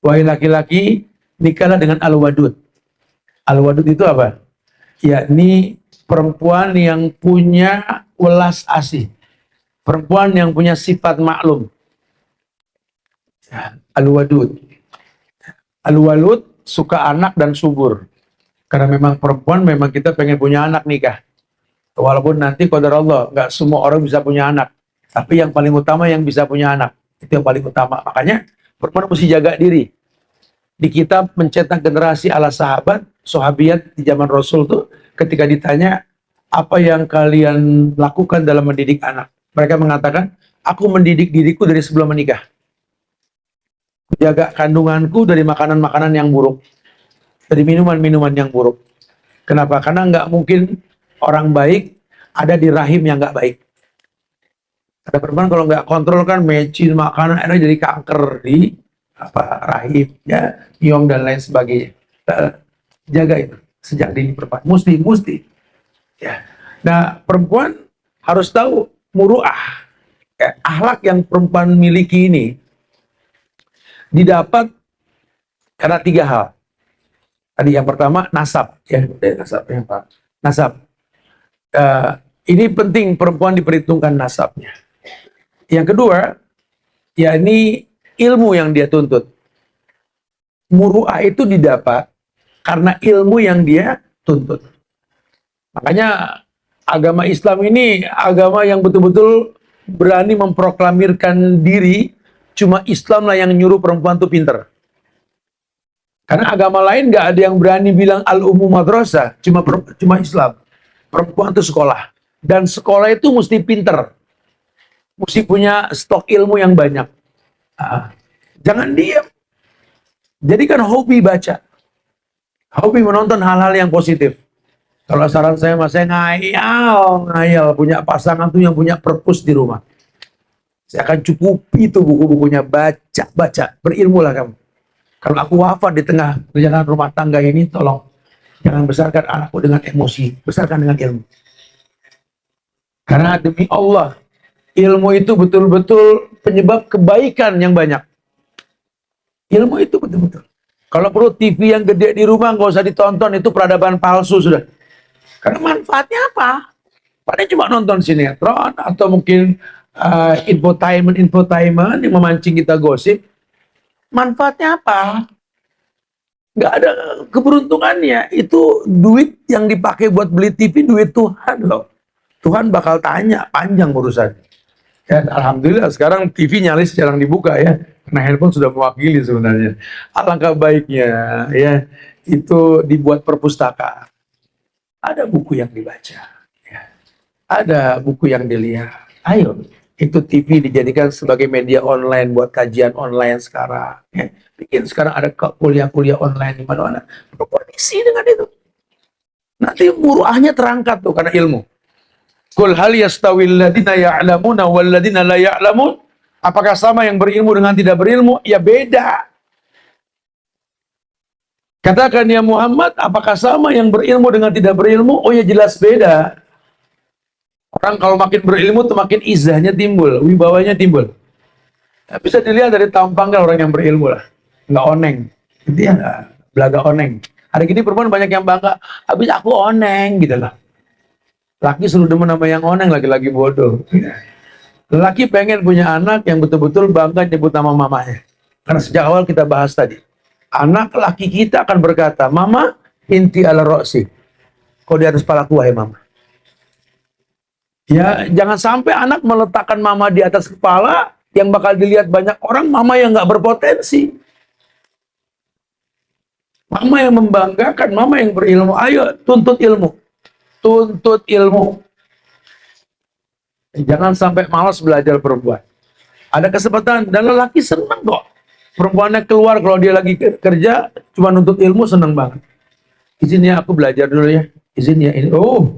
Wahai laki-laki, nikahlah dengan al-wadud. Al-wadud itu apa? Yakni perempuan yang punya welas asih. Perempuan yang punya sifat maklum. Al-wadud. Al-walud suka anak dan subur. Karena memang perempuan memang kita pengen punya anak nikah. Walaupun nanti qadar Allah, nggak semua orang bisa punya anak. Tapi yang paling utama yang bisa punya anak. Itu yang paling utama. Makanya perempuan mesti jaga diri. Di kitab mencetak generasi ala sahabat, sahabiat di zaman Rasul tuh ketika ditanya apa yang kalian lakukan dalam mendidik anak, mereka mengatakan, aku mendidik diriku dari sebelum menikah. Jaga kandunganku dari makanan-makanan yang buruk, dari minuman-minuman yang buruk. Kenapa? Karena nggak mungkin orang baik ada di rahim yang nggak baik. Ada perempuan kalau nggak kontrol kan mecin makanan, akhirnya jadi kanker di rahim, ya, miom dan lain sebagainya. Jaga itu sejak dini perempuan. Mesti. Ya. Nah, perempuan harus tahu muru'ah. Ya, akhlak yang perempuan miliki ini didapat karena 3 hal. Tadi yang pertama nasab, ya, nasab ya Pak. Nasab. Ini penting perempuan diperhitungkan nasabnya. Yang kedua, yakni ilmu yang dia tuntut. Muru'ah itu didapat karena ilmu yang dia tuntut. Makanya agama Islam ini agama yang betul-betul berani memproklamirkan diri, cuma Islam lah yang nyuruh perempuan itu pinter. Karena agama lain nggak ada yang berani bilang al-ummu madrasah, cuma Islam. Perempuan itu sekolah. Dan sekolah itu mesti pinter. Mesti punya stok ilmu yang banyak. Jangan diam. Jadikan hobi baca. Hobi menonton hal-hal yang positif. Kalau saran saya, saya ngayal punya pasangan tuh yang punya perpus di rumah. Saya akan cukupi itu buku-bukunya, baca, berilmu lah kamu. Kalau aku wafat di tengah perjalanan rumah tangga ini, tolong jangan besarkan anakku dengan emosi, besarkan dengan ilmu. Karena demi Allah, ilmu itu betul-betul penyebab kebaikan yang banyak. Ilmu itu betul-betul. Kalau perlu TV yang gede di rumah nggak usah ditonton, itu peradaban palsu sudah. Karena manfaatnya apa? Padahal cuma nonton sinetron atau mungkin infotainment yang memancing kita gosip. Manfaatnya apa? Nggak ada keberuntungannya. Itu duit yang dipakai buat beli TV, duit Tuhan loh. Tuhan bakal tanya, panjang urusan. Dan alhamdulillah sekarang TV nyaris jarang dibuka ya, karena handphone sudah mewakili sebenarnya. Alangkah baiknya ya itu dibuat perpustakaan. Ada buku yang dibaca, ya. Ada buku yang dilihat. Ayo, itu TV dijadikan sebagai media online buat kajian online sekarang. Ya. Bikin sekarang ada kuliah-kuliah online di mana-mana. Berkoneksi dengan itu. Nanti muruahnya terangkat tuh karena ilmu. Qul hal yastawil ladina ya'lamuna wal ladina la ya'lamun? Apakah sama yang berilmu dengan tidak berilmu? Ya beda. Katakan ya Muhammad, apakah sama yang berilmu dengan tidak berilmu? Oh ya jelas beda. Orang kalau makin berilmu tuh makin izahnya timbul, wibawanya timbul. Nah, bisa dilihat dari tampangnya orang yang berilmu lah. Nggak oneng. Itu ya belaga oneng. Hari ini perempuan banyak yang bangga, habis aku oneng gitu lah. Laki selalu demen sama yang oneng, laki-laki bodoh. Laki pengen punya anak yang betul-betul bangga nyebut nama mamanya. Karena sejak awal kita bahas tadi. Anak laki kita akan berkata, Mama, inti ala roksi. Kau di atas kepalaku, wahai mama. Ya, jangan sampai anak meletakkan mama di atas kepala, yang bakal dilihat banyak orang, mama yang nggak berpotensi. Mama yang membanggakan, mama yang berilmu. Ayo, tuntut ilmu. Tuntut ilmu. Jangan sampai malas belajar perempuan. Ada kesempatan, dan lelaki senang kok. Perempuannya keluar kalau dia lagi kerja, cuma nuntut ilmu, senang banget. Izin ya, aku belajar dulu ya. Izin ya, ini. Oh,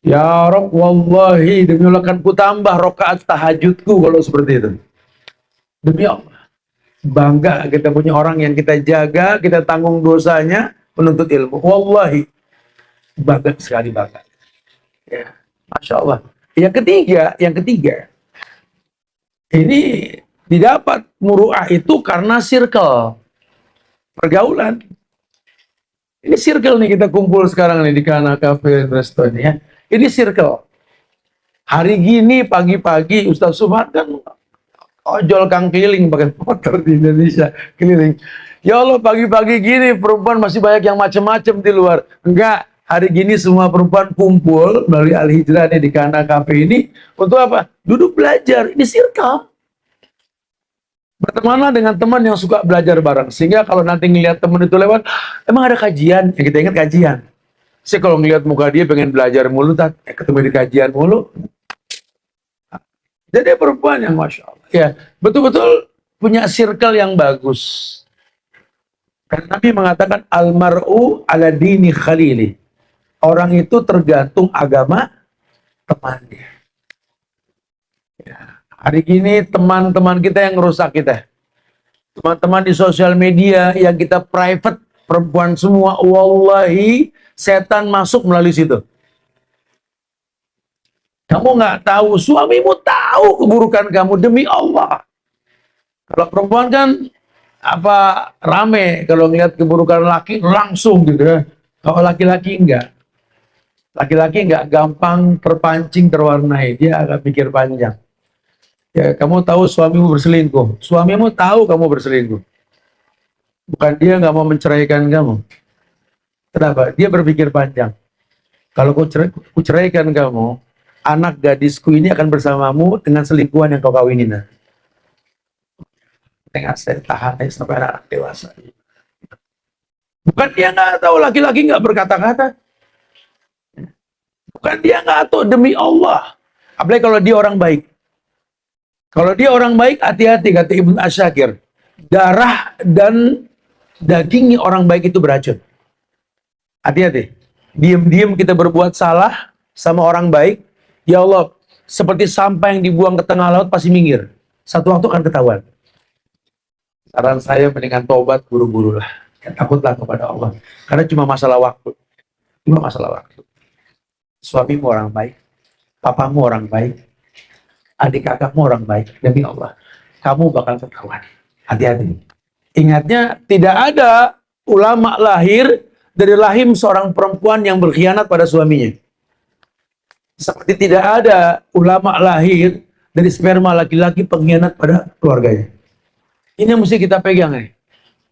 ya Rob, wallahi, demi Allah kan ku tambah rokaat tahajudku kalau seperti itu. Demi Allah. Bangga kita punya orang yang kita jaga, kita tanggung dosanya, menuntut ilmu. Wallahi. Bangga sekali, bangga. Ya, Masya Allah. Yang ketiga, ini didapat muru'ah itu karena circle, pergaulan. Ini circle nih kita kumpul sekarang nih di Kana Cafe Resto ini ya. Ini circle. Hari gini pagi-pagi Ustaz Subhan kan ojol kang keliling pakai motor di Indonesia keliling. Ya Allah pagi-pagi gini perempuan masih banyak yang macam-macam di luar. Enggak. Hari gini semua perempuan kumpul melalui Al-Hijrah nih di Kana Cafe ini untuk apa? Duduk belajar. Ini circle. Bertemanlah dengan teman yang suka belajar bareng. Sehingga kalau nanti ngelihat teman itu lewat, emang ada kajian? Ya kita ingat kajian. Saya kalau ngelihat muka dia pengen belajar mulu, ketemu di kajian mulu. Jadi perempuan yang Masya Allah. Ya, betul-betul punya circle yang bagus. Karena Nabi mengatakan, Almar'u ala dini khalili. Orang itu tergantung agama temannya. Ya. Hari ini teman-teman kita yang ngerusak kita. Teman-teman di sosial media yang kita private, perempuan semua, wallahi setan masuk melalui situ. Kamu nggak tahu, suamimu tahu keburukan kamu demi Allah. Kalau perempuan kan apa rame kalau ngeliat keburukan laki langsung gitu ya. Kalau laki-laki enggak. Laki-laki nggak gampang terpancing, terwarnai. Dia agak pikir panjang. Ya, kamu tahu suamimu berselingkuh. Suamimu tahu kamu berselingkuh. Bukan dia nggak mau menceraikan kamu. Kenapa? Dia berpikir panjang. Kalau ku ceraikan kamu, anak gadisku ini akan bersamamu dengan selingkuhan yang kau kawinin. Dengan saya tahan sampai anak dewasa. Bukan dia nggak tahu, laki-laki nggak berkata-kata. Bukan dia nggak tahu, demi Allah. Apalagi kalau dia orang baik. Kalau dia orang baik, hati-hati, kata Ibnu Asyakir. Darah dan dagingnya orang baik itu beracun. Hati-hati. Diam-diam kita berbuat salah sama orang baik. Ya Allah, seperti sampah yang dibuang ke tengah laut pasti minggir. Satu waktu akan ketahuan. Saran saya mendingan tobat buru-buru lah. Ya, takutlah kepada Allah. Karena cuma masalah waktu. Cuma masalah waktu. Suamimu orang baik, papamu orang baik, adik kakakmu orang baik, demi Allah, kamu bakal ketahuan. Hati-hati. Ingatnya, tidak ada ulama lahir dari rahim seorang perempuan yang berkhianat pada suaminya. Seperti tidak ada ulama lahir dari sperma laki-laki pengkhianat pada keluarganya. Ini yang mesti kita pegang nih.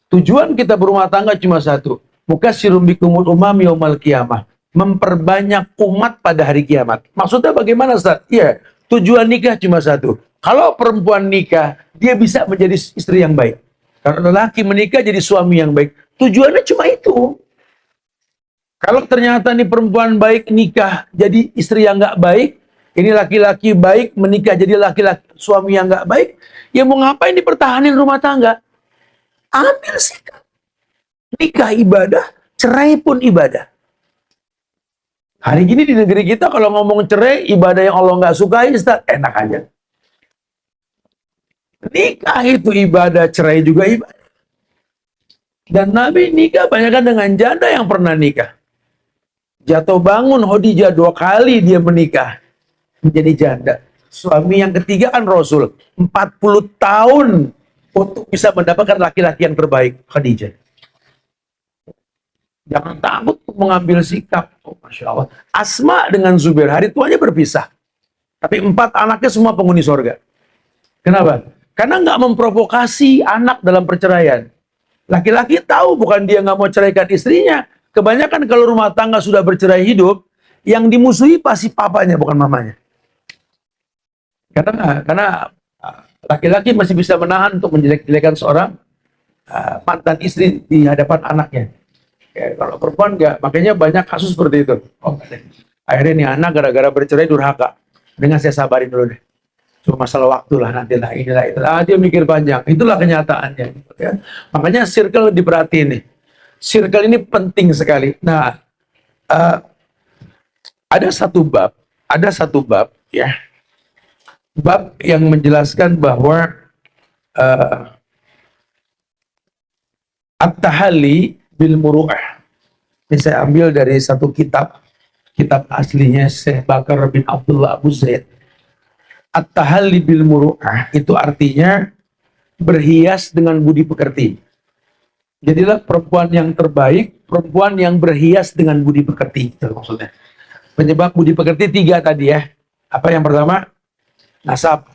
Tujuan kita berumah tangga cuma satu. Mukassirum bikumul umam yaumal qiyamah. Memperbanyak umat pada hari kiamat. Maksudnya bagaimana, Ustaz? Ya, Tujuan nikah cuma satu. Kalau perempuan nikah, dia bisa menjadi istri yang baik. Kalau lelaki menikah jadi suami yang baik. Tujuannya cuma itu. Kalau ternyata nih perempuan baik nikah jadi istri yang nggak baik, ini laki-laki baik menikah jadi laki-laki suami yang nggak baik, ya mau ngapain dipertahanin rumah tangga? Ambil sikap. Nikah ibadah, cerai pun ibadah. Hari ini di negeri kita kalau ngomong cerai, ibadah yang Allah nggak sukai, Ustaz, enak aja. Nikah itu ibadah, cerai juga ibadah. Dan Nabi nikah banyakkan dengan janda yang pernah nikah. Jatuh bangun Khadijah 2 kali dia menikah menjadi janda. Suami yang ketiga kan Rasul. 40 tahun untuk bisa mendapatkan laki-laki yang terbaik, Khadijah. Jangan takut untuk mengambil sikap. Oh, Masya Allah. Asma dengan Zubair, hari tuanya berpisah. Tapi 4 anaknya semua penghuni sorga. Kenapa? Karena nggak memprovokasi anak dalam perceraian. Laki-laki tahu bukan dia nggak mau ceraikan istrinya. Kebanyakan kalau rumah tangga sudah bercerai hidup, yang dimusuhi pasti papanya bukan mamanya. Karena laki-laki masih bisa menahan untuk menjelek-jelekan seorang mantan istri di hadapan anaknya. Ya, kalau perempuan nggak, makanya banyak kasus seperti itu. Oh, akhirnya nih anak gara-gara bercerai durhaka. Dengan saya sabarin dulu deh. Cuma masalah waktu lah, nantilah inilah itulah. Dia mikir panjang. Itulah kenyataannya. Gitu, ya. Makanya circle diperhatiin nih. Circle ini penting sekali. Nah, ada satu bab, ya, bab yang menjelaskan bahwa at-tahalli bil muru'ah. Ini saya ambil dari satu kitab aslinya Syekh Bakar bin Abdullah Abu Zaid. At-tahalli bil muru'ah itu artinya berhias dengan budi pekerti. Jadilah perempuan yang terbaik, perempuan yang berhias dengan budi pekerti. Itu maksudnya. Penyebab budi pekerti 3 tadi ya. Apa yang pertama? Nasab.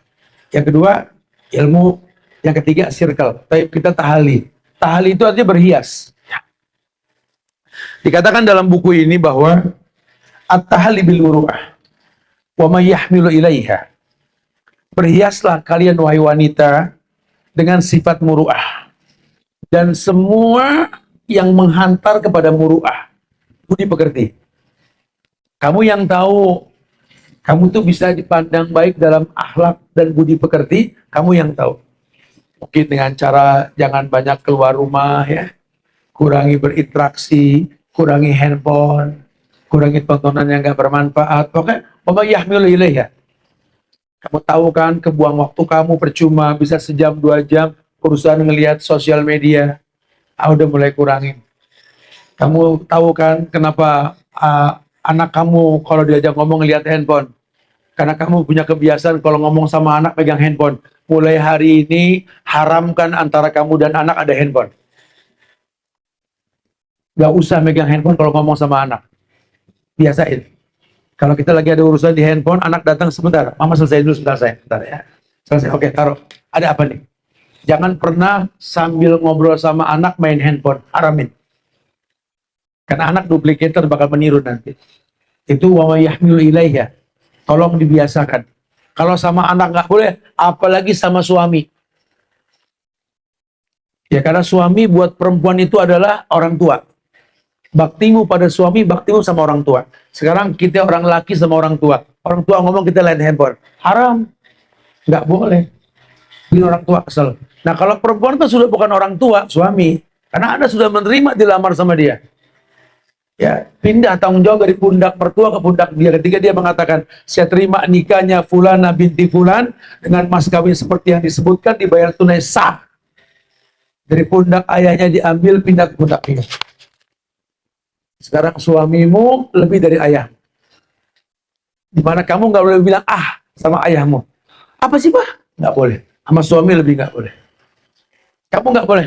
Yang kedua, ilmu. Yang ketiga, circle. Tapi kita tahali. Tahali itu artinya berhias. Dikatakan dalam buku ini bahwa at-tahalli bil muru'ah wa may yahmilu ilaiha. Berhiaslah kalian wahai wanita dengan sifat muru'ah. Dan semua yang menghantar kepada muru'ah, budi pekerti. Kamu yang tahu, kamu tuh bisa dipandang baik dalam akhlak dan budi pekerti, kamu yang tahu. Mungkin dengan cara jangan banyak keluar rumah ya, kurangi berinteraksi, kurangi handphone, kurangi tontonan yang gak bermanfaat. Pokoknya, yahmilu ilaiha. Kamu tahu kan, kebuang waktu kamu percuma, bisa sejam 2 jam, urusan ngelihat sosial media, udah mulai kurangin. Kamu tahu kan kenapa anak kamu kalau diajak ngomong ngelihat handphone? Karena kamu punya kebiasaan kalau ngomong sama anak pegang handphone. Mulai hari ini haramkan antara kamu dan anak ada handphone. Gak usah megang handphone kalau ngomong sama anak. Biasain. Kalau kita lagi ada urusan di handphone, anak datang sebentar. Mama selesai dulu sebentar saya. Bentar ya. Selesai. Oke, taruh. Ada apa nih? Jangan pernah sambil ngobrol sama anak main handphone, haramin. Karena anak duplikator bakal meniru nanti. Itu wa yahmilu ilaiha. Tolong dibiasakan. Kalau sama anak nggak boleh, apalagi sama suami. Ya karena suami buat perempuan itu adalah orang tua. Baktimu pada suami, baktimu sama orang tua. Sekarang kita orang laki sama orang tua. Orang tua ngomong kita lihat handphone. Haram. Nggak boleh. Bikin orang tua kesel. Nah kalau perempuan itu sudah bukan orang tua, suami. Karena Anda sudah menerima dilamar sama dia. Ya, pindah tanggung jawab dari pundak mertua ke pundak dia. Ketika dia mengatakan, saya terima nikahnya Fulana binti Fulan dengan mas kawin seperti yang disebutkan, dibayar tunai sah. Dari pundak ayahnya diambil, pindah ke pundak dia. Sekarang suamimu lebih dari ayah. Dimana kamu nggak boleh bilang sama ayahmu. Apa sih Pak? Nggak boleh. Sama suami lebih nggak boleh. Kamu nggak boleh.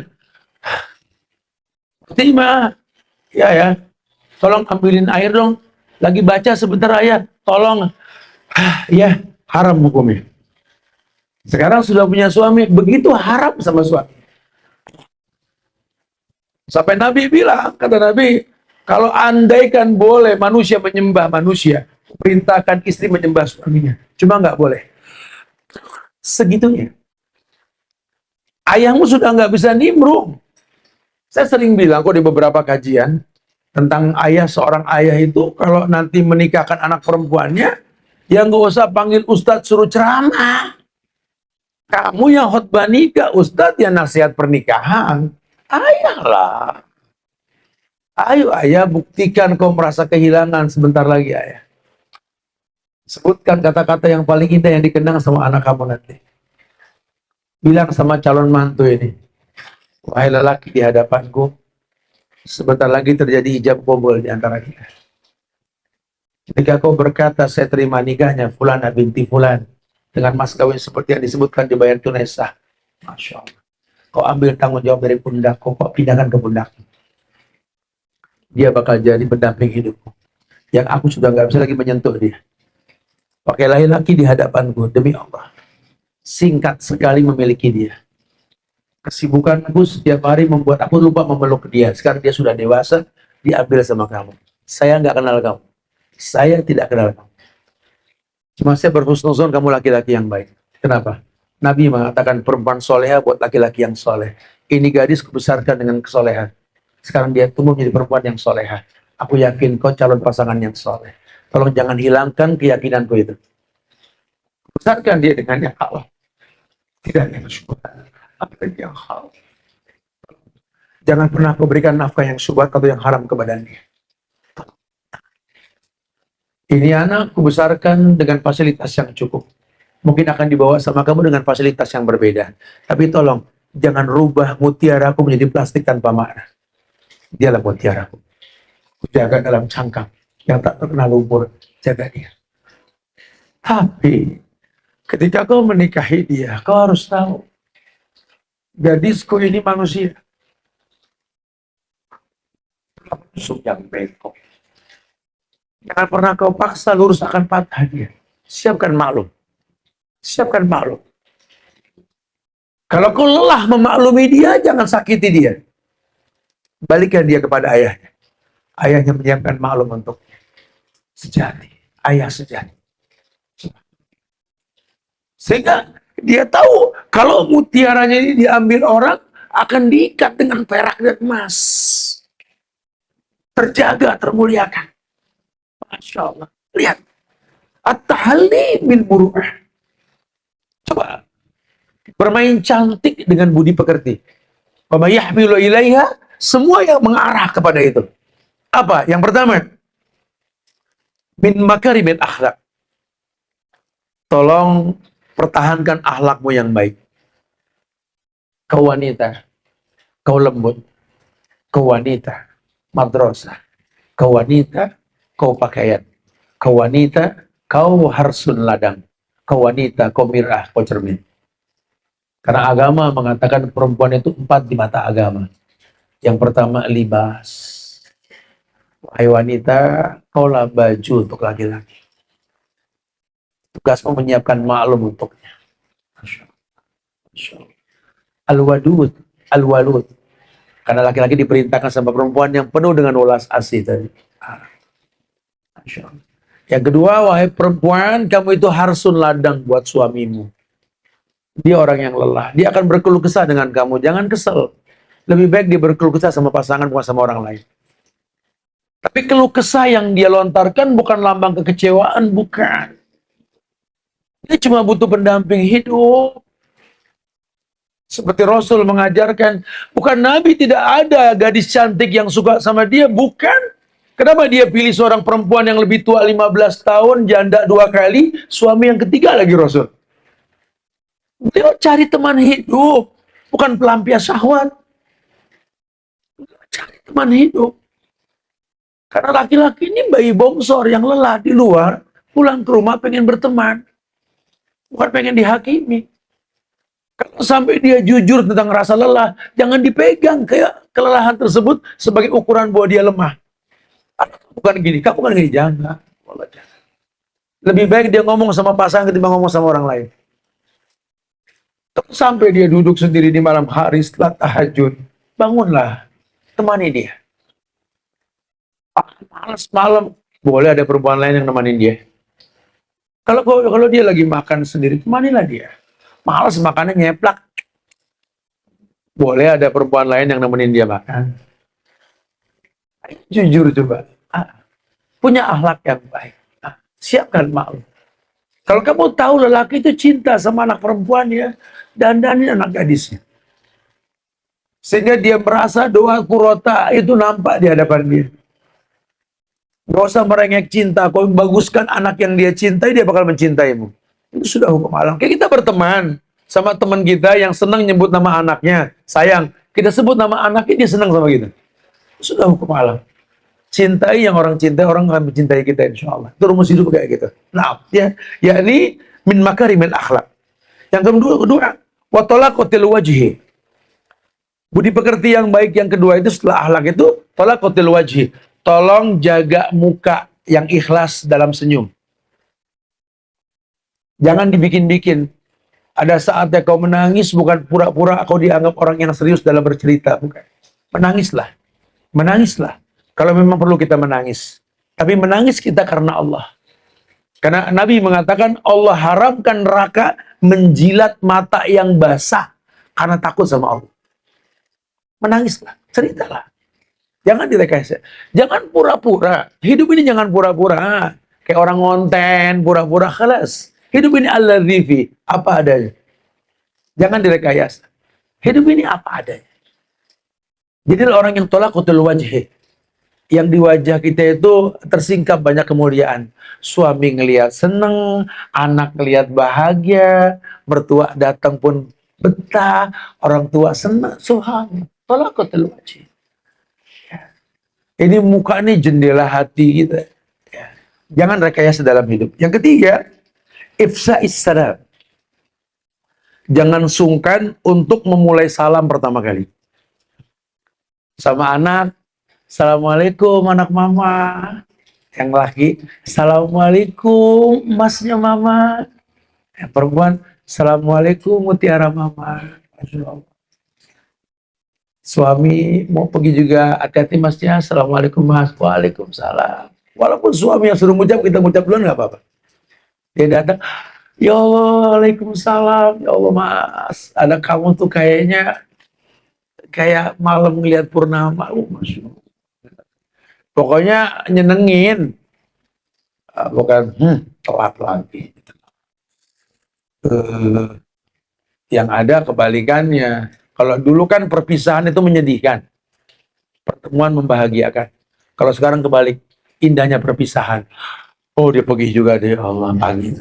Terima. Ya. Tolong ambilin air dong. Lagi baca sebentar ayat. Tolong. Ya, haram hukumnya. Sekarang sudah punya suami, begitu haram sama suami. Sampai Nabi bilang, kata Nabi, kalau andaikan boleh manusia menyembah manusia, Perintahkan istri menyembah suaminya. Cuma nggak boleh. Segitunya. Ayahmu sudah nggak bisa nimbrung. Saya sering bilang kok di beberapa kajian tentang ayah, seorang ayah itu kalau nanti menikahkan anak perempuannya, ya nggak usah panggil ustadz suruh ceramah. Kamu yang khotbah nikah, ustadz yang nasihat pernikahan. Ayah lah. Ayo ayah, buktikan kau merasa kehilangan sebentar lagi ayah. Sebutkan kata-kata yang paling indah yang dikenang sama anak kamu nanti. Bilang sama calon mantu ini, wahai lelaki di hadapanku, sebentar lagi terjadi ijab kabul di antara kita. Ketika kau berkata, saya terima nikahnya Fulana binti Fulan dengan mas kawin seperti yang disebutkan di bayat tunai sah. Masya Allah. Kau ambil tanggung jawab dari pundak, kau pindahkan ke pundak. Dia bakal jadi pendamping hidupku. Yang aku sudah nggak bisa lagi menyentuh dia. Pakai laki-laki di hadapanku, demi Allah. Singkat sekali memiliki dia. Kesibukanku setiap hari membuat aku lupa memeluk dia. Sekarang dia sudah dewasa, diambil sama kamu. Saya nggak kenal kamu. Saya tidak kenal kamu. Cuma saya berhusnuzon kamu laki-laki yang baik. Kenapa? Nabi mengatakan perempuan soleha buat laki-laki yang soleh. Ini gadis kubesarkan dengan kesolehan. Sekarang dia tumbuh menjadi perempuan yang soleha. Aku yakin kau calon pasangan yang soleh. Tolong jangan hilangkan keyakinanku itu. Besarkan dia dengan yang halal. Tidak yang syubhat. Apa yang halal. Jangan pernah kau berikan nafkah yang syubhat atau yang haram kepada dia. Ini anak kubesarkan dengan fasilitas yang cukup. Mungkin akan dibawa sama kamu dengan fasilitas yang berbeda. Tapi tolong, jangan rubah mutiaraku menjadi plastik tanpa makna. Dialah mutiaraku. Jaga dalam cangkang yang tak terkena lumpur. Jaga dia. Tapi, ketika kau menikahi dia, kau harus tahu. Gadisku ini manusia. Musuh yang bengkok. Jangan pernah kau paksa lurus akan patah dia. Siapkan maklum. Siapkan maklum. Kalau kau lelah memaklumi dia, jangan sakiti dia. Balikkan dia kepada ayahnya. Ayahnya menyiapkan maklum untuknya. Sejati. Ayah sejati. Sehingga dia tahu kalau mutiaranya ini diambil orang, akan diikat dengan perak dan emas. Terjaga, termuliakan. Masya Allah. Lihat. At-tahalli min muru'ah. Coba. Bermain cantik dengan budi pekerti. Wa may yahmilu ilaiha, semua yang mengarah kepada itu. Apa? Yang pertama, min makarimil akhlak. Tolong pertahankan akhlakmu yang baik. Kau wanita, kau lembut, kau wanita, madrasah, kau wanita, kau pakaian, kau wanita, kau harsun ladang, kau wanita, kau mirah, kau cermin. Karena agama mengatakan perempuan itu 4 di mata agama. Yang pertama, libas. Wahai wanita, kaulah baju untuk laki-laki. Tugasmu menyiapkan maklum untuknya. Al-wadud, al-walud. Karena laki-laki diperintahkan sama perempuan yang penuh dengan welas asih tadi. Yang kedua, wahai perempuan, kamu itu harsun ladang buat suamimu. Dia orang yang lelah. Dia akan berkeluh kesah dengan kamu. Jangan kesel. Lebih baik dia berkeluh kesah sama pasangan, bukan sama orang lain. Tapi keluh kesah yang dia lontarkan bukan lambang kekecewaan, bukan. Dia cuma butuh pendamping hidup. Seperti Rasul mengajarkan, bukan Nabi tidak ada gadis cantik yang suka sama dia, bukan. Kenapa dia pilih seorang perempuan yang lebih tua 15 tahun, janda 2 kali, suami yang ketiga lagi Rasul? Dia cari teman hidup, bukan pelampias syahwat. Cari teman hidup. Karena laki-laki ini bayi bongsor yang lelah di luar, pulang ke rumah pengen berteman. Bukan pengen dihakimi. Kalau sampai dia jujur tentang rasa lelah, jangan dipegang kayak kelelahan tersebut sebagai ukuran bahwa dia lemah. Bukan gini, kamu kan gini, jangan. Lebih baik dia ngomong sama pasangan ketimbang ngomong sama orang lain. Sampai dia duduk sendiri di malam hari setelah tahajud, bangunlah, temani dia. Malas malam, boleh ada perempuan lain yang nemenin dia. Kalau dia lagi makan sendiri, kemanilah dia? Males makannya nyeplak. Boleh ada perempuan lain yang nemenin dia makan. Jujur coba. Punya akhlak yang baik. Siapkan maklum. Kalau kamu tahu lelaki itu cinta sama anak perempuannya, dandanin anak gadisnya. Sehingga dia merasa doa kurota itu nampak di hadapan dia. Gak usah merengek cinta. Kalau baguskan anak yang dia cintai, dia bakal mencintaimu. Itu sudah hukum alam. Kayak kita berteman sama teman kita yang senang nyebut nama anaknya. Sayang, kita sebut nama anaknya, dia senang sama kita. Itu sudah hukum alam. Cintai yang orang cintai, orang akan mencintai kita insya Allah. Itu rumus hidup kayak gitu. Nah, yakni min makarimil akhlak. Yang kedua, wa talaqatil wajhi. Budi pekerti yang baik yang kedua itu setelah akhlak itu talaqatil wajhi. Tolong jaga muka yang ikhlas dalam senyum. Jangan dibikin-bikin. Ada saatnya kau menangis bukan pura-pura kau dianggap orang yang serius dalam bercerita. Bukan. Menangislah. Menangislah. Kalau memang perlu kita menangis. Tapi menangis kita karena Allah. Karena Nabi mengatakan Allah haramkan neraka menjilat mata yang basah. Karena takut sama Allah. Menangislah. Ceritalah. Jangan direkayasa. Jangan pura-pura. Hidup ini jangan pura-pura. Kayak orang ngonten, pura-pura, khalas. Hidup ini al-ladhifi, apa adanya. Jangan direkayasa. Hidup ini apa adanya. Jadi orang yang talaqatul wajhi. Yang di wajah kita itu tersingkap banyak kemuliaan. Suami ngelihat seneng, anak ngelihat bahagia, mertua datang pun betah, orang tua senang. Subhanallah. Talaqatul wajhi. Ini muka ini jendela hati kita. Ya. Jangan rekayasa dalam hidup. Yang ketiga, ifsa'is salam. Jangan sungkan untuk memulai salam pertama kali. Sama anak, Assalamualaikum anak mama. Yang laki, Assalamualaikum masnya mama. Yang perempuan, Assalamualaikum mutiara mama. Suami mau pergi juga, hati-hati masnya, Assalamualaikum mas, Waalaikumsalam. Walaupun suami yang suruh ngucap, kita ngucap duluan nggak apa-apa. Dia datang, ya Allah, Waalaikumsalam, ya Allah mas, ada kamu tuh kayaknya kayak malam ngeliat purnama, Masya Allah. Pokoknya nyenengin, bukan telat lagi. Yang ada kebalikannya. Kalau dulu kan perpisahan itu menyedihkan. Pertemuan membahagiakan. Kalau sekarang kebalik. Indahnya perpisahan. Oh dia pergi juga deh. Allah pagi.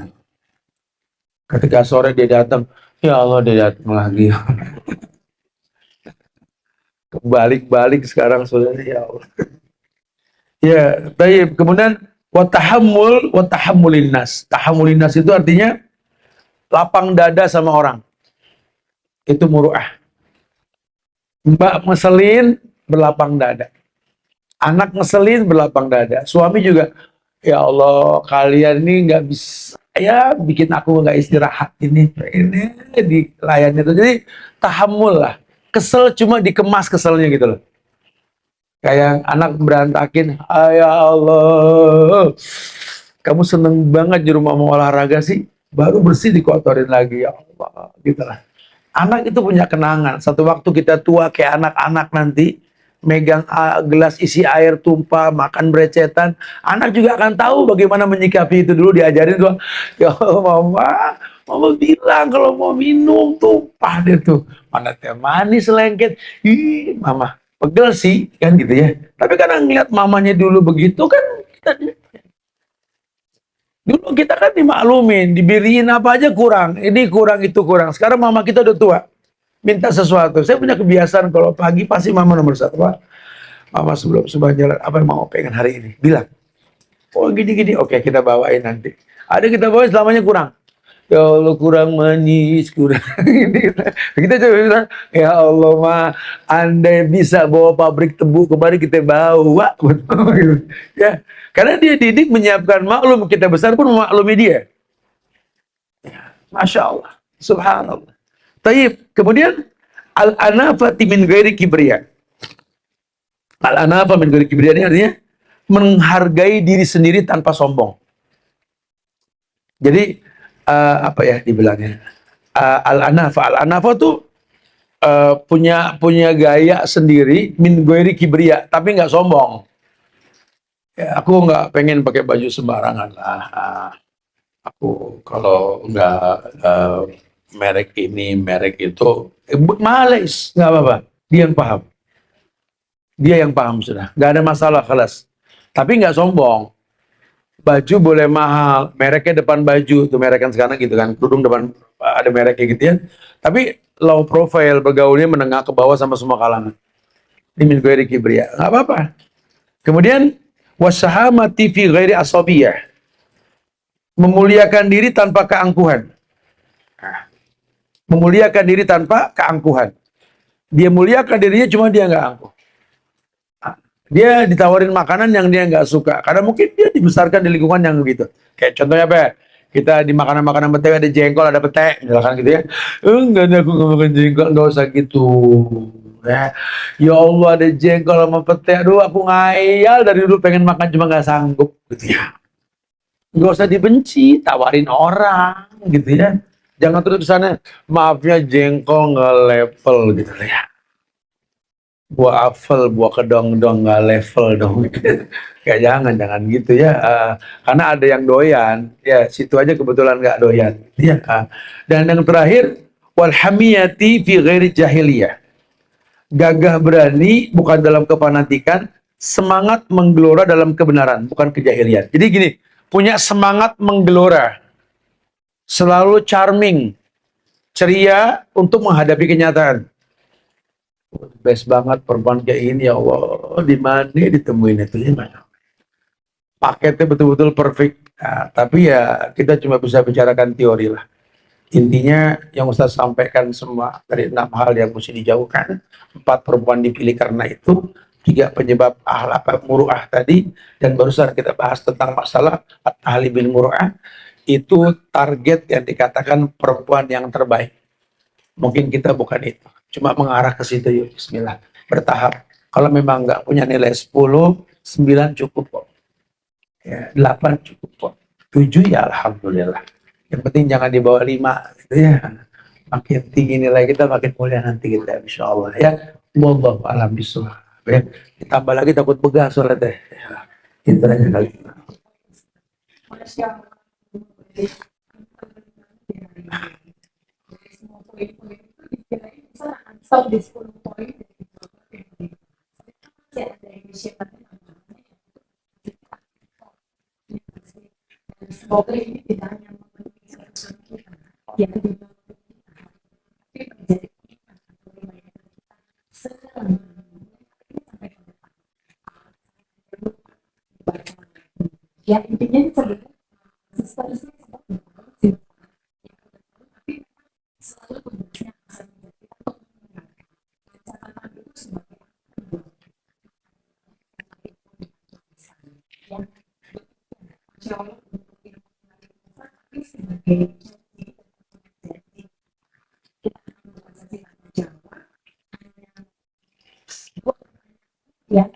Ketika sore dia datang. Ya Allah dia datang lagi. Kebalik-balik sekarang saudara. Ya Allah. Ya baik. Kemudian. Watahammulin nas. Tahammulin nas itu artinya. Lapang dada sama orang. Itu muru'ah. Mbak ngeselin, berlapang dada. Anak ngeselin, berlapang dada. Suami juga, ya Allah, kalian ini nggak bisa, ya bikin aku nggak istirahat ini dilayani itu. Jadi tahammul lah. Kesel cuma dikemas keselnya gitu loh. Kayak anak berantakin, ya Allah, kamu seneng banget di rumah mau olahraga sih, baru bersih dikotorin lagi, ya Allah, gitu lah. Anak itu punya kenangan. Satu waktu kita tua kayak anak-anak nanti, megang gelas isi air tumpah, makan berecetan. Anak juga akan tahu bagaimana menyikapi itu dulu, diajarin tuh. Ya mama bilang kalau mau minum tumpah deh tuh. Mana teh manis lengket. Ih, mama pegel sih, kan gitu ya. Tapi karena ngeliat mamanya dulu begitu kan, dulu kita kan dimaklumin, diberiin apa aja kurang, ini kurang, itu kurang. Sekarang mama kita udah tua, minta sesuatu. Saya punya kebiasaan kalau pagi pasti mama nomor satu. Pak, mama sebelum jalan, apa yang mau pengen hari ini? Bilang, oh gini-gini, oke kita bawain nanti. Ada kita bawain selamanya kurang. Ya Allah kurang manis, kurang ini. Kita coba bilang, ya Allah mah, andai bisa bawa pabrik tebu kemarin kita bawa. Ya, karena dia didik menyiapkan maklum, kita besar pun memaklumi dia. Masya Allah, subhanallah. Taib. Kemudian al-anafati min ghairi kibriya. Al-anafa min ghairi kibriya ini artinya menghargai diri sendiri tanpa sombong. Jadi apa ya dibilangnya? Al-anafa tuh punya gaya sendiri, min goiri kibria, tapi nggak sombong. Ya, aku nggak pengen pakai baju sembarangan lah. Aku kalau nggak merek ini, merek itu, males, nggak apa-apa. Dia yang paham. Dia yang paham sudah. Nggak ada masalah, kelas. Tapi nggak sombong. Baju boleh mahal, mereknya depan baju, tuh merek kan sekarang gitu kan, kerudung depan ada mereknya gitu ya. Tapi low profile, bergaulnya menengah ke bawah sama semua kalangan. Ini min ghairi kibria, nggak apa-apa. Kemudian wasahamati fi ghairi asabiyah, memuliakan diri tanpa keangkuhan. Memuliakan diri tanpa keangkuhan. Dia muliakan dirinya, cuma dia nggak angkuh. Dia ditawarin makanan yang dia nggak suka, karena mungkin dia dibesarkan di lingkungan yang begitu. Kayak contohnya apa ya? Kita di makanan-makanan Betawi ada jengkol, ada pete, misalkan gitu ya. Enggak ada, aku nggak makan jengkol, nggak usah gitu. Ya, ya Allah ada jengkol sama pete, aduh aku ngayal dari dulu pengen makan cuma nggak sanggup, gitu ya. Nggak usah dibenci, tawarin orang, gitu ya. Jangan terus di sana, maafnya jengkol nggak level, gitu ya. Buah apel, buah kedong-dong nggak level dong. Kayak jangan gitu ya. Karena ada yang doyan, ya situ aja kebetulan nggak doyan. Ya. Dan yang terakhir, walhamiyati fi ghairi jahiliyah. Gagah berani bukan dalam kefanatikan, semangat menggelora dalam kebenaran, bukan kejahilian. Jadi gini, punya semangat menggelora, selalu charming, ceria untuk menghadapi kenyataan. Best banget perempuan kayak ini, ya Allah, di mana ditemuin itu ya? Paketnya betul-betul perfect. Nah, tapi ya kita cuma bisa bicarakan teori lah. Intinya yang Ustaz sampaikan semua dari 6 hal yang mesti dijauhkan. 4 perempuan dipilih karena itu. 3 penyebab akhlak muru'ah tadi. Dan barusan kita bahas tentang masalah ahli bil muru'ah. Itu target yang dikatakan perempuan yang terbaik. Mungkin kita bukan itu. Cuma mengarah ke situ yuk. Bismillah. Bertahap. Kalau memang nggak punya nilai 10, 9 cukup kok. Ya, 8 cukup kok. 7 ya Alhamdulillah. Yang penting jangan di bawah 5. Gitu ya. Makin tinggi nilai kita, makin mulia nanti kita. Insya Allah ya. Wallahu a'lam bishawab. Ya. Ditambah lagi takut begah sholat deh. Ya. Itu aja kali. Stop di 10 poin. Semoga ini tidak hanya memenuhi kebutuhan kita, yang juga tapi menjadi ya intinya sebenarnya selalu tugasnya catatan itu sebagai yang jauh tapi sebagai ya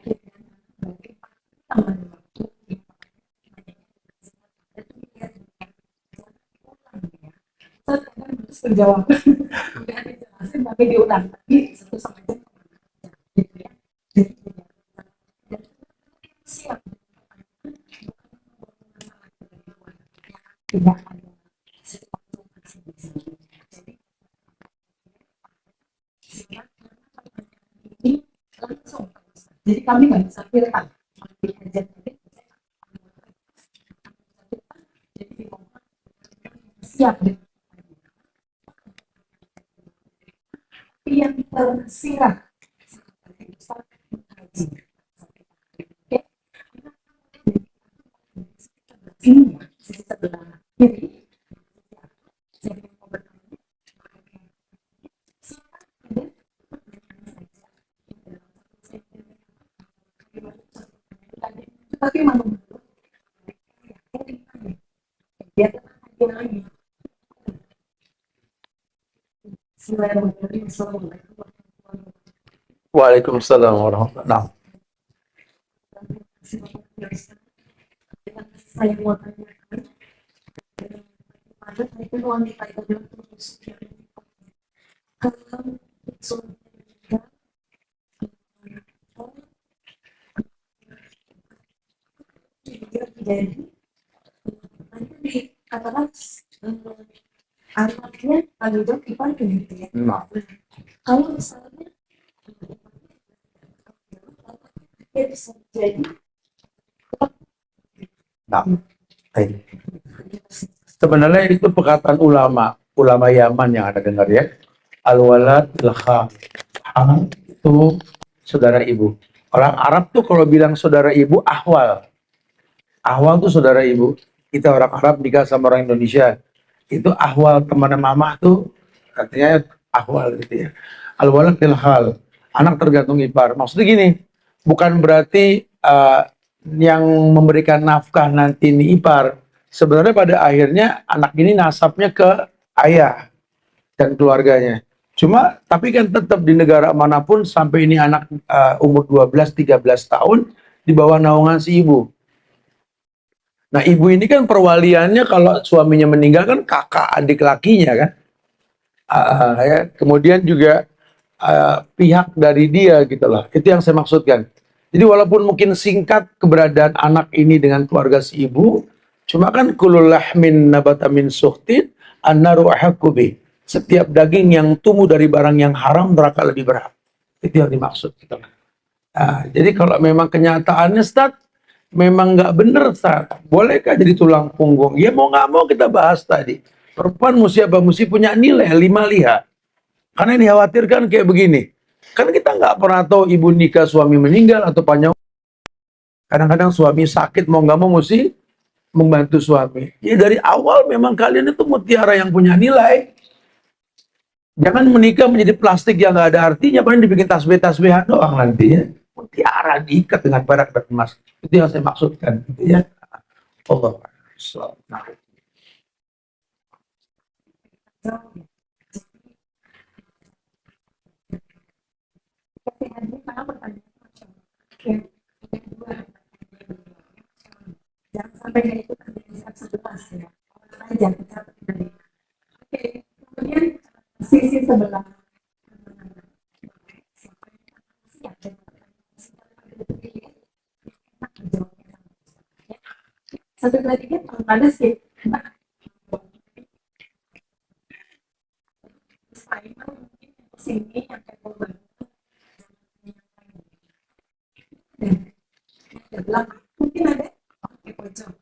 penjawaban udah dijelasin tapi diulang lagi 1 setengah jam gitu ya. Jadi siap tidak ada sesuatu jadi siap ini langsung jadi kami nggak bisa filter jadi siap yang tersirat ini ya sisi sebelah kiri tapi mau dia lagi Waalaikumsalam warahmatullahi wabarakatuh. saya mau tanyakan pada itu wanita itu bilang terus kalau sudah jadi nanti dikatakan anaknya tanggung jawab ipar gitu ya. Nah, Kalau misalnya dia bisa jadi nah, baik. Sebenarnya itu perkataan ulama Yaman yang ada dengar ya. Al-walad ilham. Itu saudara ibu. Orang Arab tuh kalau bilang saudara ibu ahwal. Ahwal tuh saudara ibu. Kita orang Arab nikah sama orang Indonesia. Itu ahwal teman mama tuh artinya ahwal gitu ya. Al-walad ilhal. Anak tergantung ipar. Maksudnya gini, bukan berarti yang memberikan nafkah nanti ini ipar. Sebenarnya pada akhirnya anak ini nasabnya ke ayah dan keluarganya. Cuma tapi kan tetap di negara manapun sampai ini anak umur 12-13 tahun di bawah naungan si ibu. Nah, ibu ini kan perwaliannya kalau suaminya meninggal kan kakak adik lakinya kan. Ya. Kemudian juga pihak dari dia gitu lah. Itu yang saya maksudkan. Jadi walaupun mungkin singkat keberadaan anak ini dengan keluarga si ibu, cuma kan kulul lahmin nabata min suhtin annaru ahaqqu bih. Setiap daging yang tumbuh dari barang yang haram neraka lebih berhak. Itu yang dimaksud gitu. Jadi kalau memang kenyataannya Ustaz, memang nggak bener Ustaz, bolehkah jadi tulang punggung? Ya mau nggak mau kita bahas tadi. Perempuan mesti apa? Mesti punya nilai 5 liha. Karena yang dikhawatirkan kayak begini. Kan kita nggak pernah tahu ibu nikah suami meninggal atau panjang. Kadang-kadang suami sakit mau nggak mau mesti membantu suami. Ya dari awal memang kalian itu mutiara yang punya nilai. Jangan menikah menjadi plastik yang nggak ada artinya. Paling dibikin tasbih-tasbihan doang nanti ya. Mutiara diikat dengan perak dan emas. Itu yang saya maksudkan. Gitu ya. Allah. Nah. jangan sampai dari itu terjadi sebelas ya. Jangan sampai dari. Oke, kemudian sisi sebelah satu lagi kan ada sih sini yang kayak korban dan belakang mungkin ada oke pojok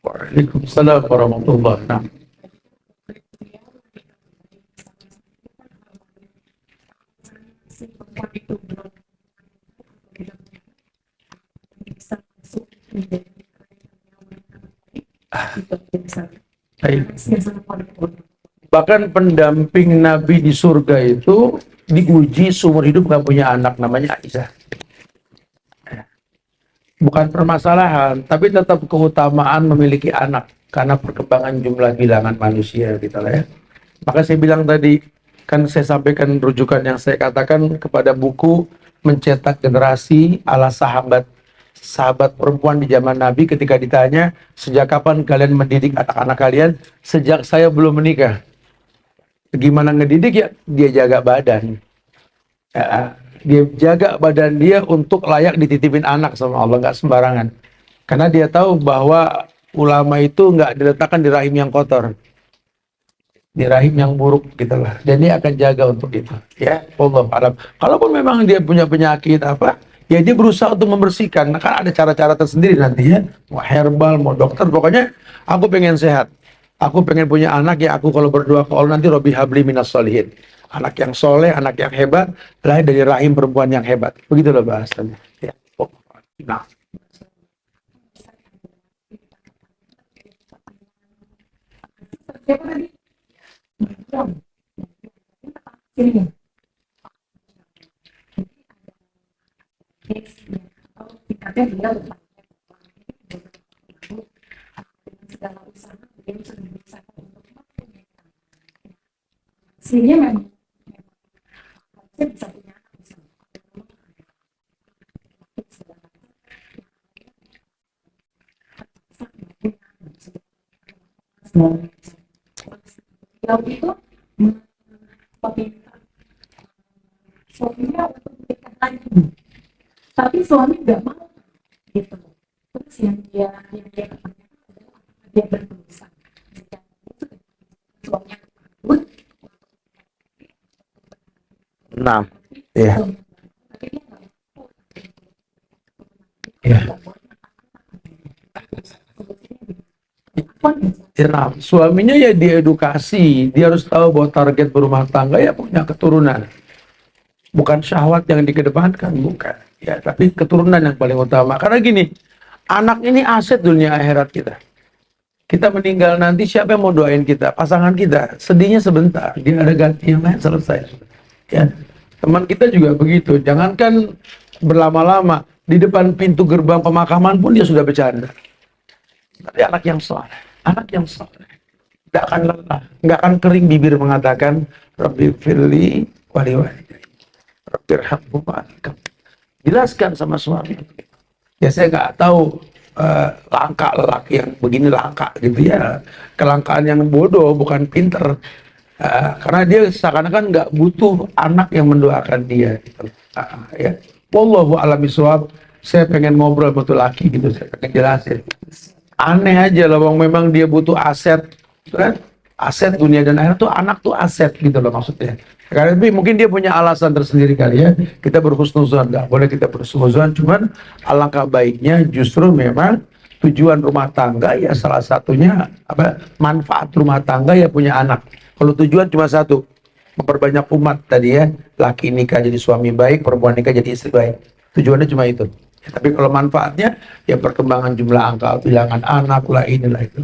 Waalaikumsalam warahmatullahi wabarakatuh. Bahkan pendamping Nabi di surga itu diuji seumur hidup gak punya anak, namanya Aisyah. Bukan permasalahan, tapi tetap keutamaan memiliki anak karena perkembangan jumlah bilangan manusia gitu lah ya. Maka saya bilang tadi, kan saya sampaikan rujukan yang saya katakan kepada buku Mencetak Generasi ala sahabat perempuan di zaman Nabi ketika ditanya, sejak kapan kalian mendidik anak-anak kalian? Sejak saya belum menikah. Gimana ngedidik ya? Dia jaga badan. Ya, dia jaga badan dia untuk layak dititipin anak sama Allah, nggak sembarangan. Karena dia tahu bahwa ulama itu nggak diletakkan di rahim yang kotor, di rahim yang buruk gitulah. Dan dia akan jaga untuk itu. Ya, Allah alam. Kalaupun memang dia punya penyakit apa, ya dia berusaha untuk membersihkan. Nah, kan ada cara-cara tersendiri nanti ya. Mau herbal, mau dokter, pokoknya aku pengen sehat. Aku pengen punya anak ya, aku kalau berdoa ke Allah nanti Robi habli minas solihin. Anak yang soleh, anak yang hebat, lahir dari rahim perempuan yang hebat. Begitu loh bahasanya. Ya. Nah. ini tingkatnya dia aslinya memang saya bisa punya anak bisa. Beliau itu meminta suaminya untuk menikah lagi, tapi suami nggak mau gitu. Terus yang dia katakan adalah dia berdosa. Jika itu suaminya takut, Nah, ya, tapi dia nggak mau. ya. Ya, nah, suaminya ya diedukasi, dia harus tahu bahwa target berumah tangga ya punya keturunan, bukan syahwat yang dikedepankan, bukan. Ya, tapi keturunan yang paling utama. Karena gini, anak ini aset dunia akhirat kita. Kita meninggal nanti siapa yang mau doain kita? Pasangan kita. Sedihnya sebentar, dia ada ganti yang lain selesai. Ya, teman kita juga begitu. Jangankan berlama-lama di depan pintu gerbang pemakaman pun dia sudah bercanda. Tapi anak yang soleh, nggak akan lelah, nggak akan kering bibir mengatakan Rabbi firli wali walidayya, Rabbi irhamhuma. Jelaskan sama suami. Ya saya nggak tahu langka lelaki yang begini langka gitu ya. Kelangkaan yang bodoh bukan pinter. Karena dia seakan-akan nggak butuh anak yang mendoakan dia. Gitu. Ya. Wallahu a'lam bishawab. Saya pengen ngobrol betul laki gitu, saya pengen jelasin. Aneh aja loh, memang dia butuh aset, kan? Aset dunia dan akhirat tuh anak tuh aset gitu loh maksudnya. Karena mungkin dia punya alasan tersendiri kali ya. Kita berhusnuzon, nggak boleh kita berhusnuzon. Cuman alangkah baiknya justru memang tujuan rumah tangga ya salah satunya apa? Manfaat rumah tangga ya punya anak. Kalau tujuan cuma satu, memperbanyak umat tadi ya, laki nikah jadi suami baik, perempuan nikah jadi istri baik. Tujuannya cuma itu. Ya, tapi kalau manfaatnya ya perkembangan jumlah angka, bilangan anak lah inilah itu.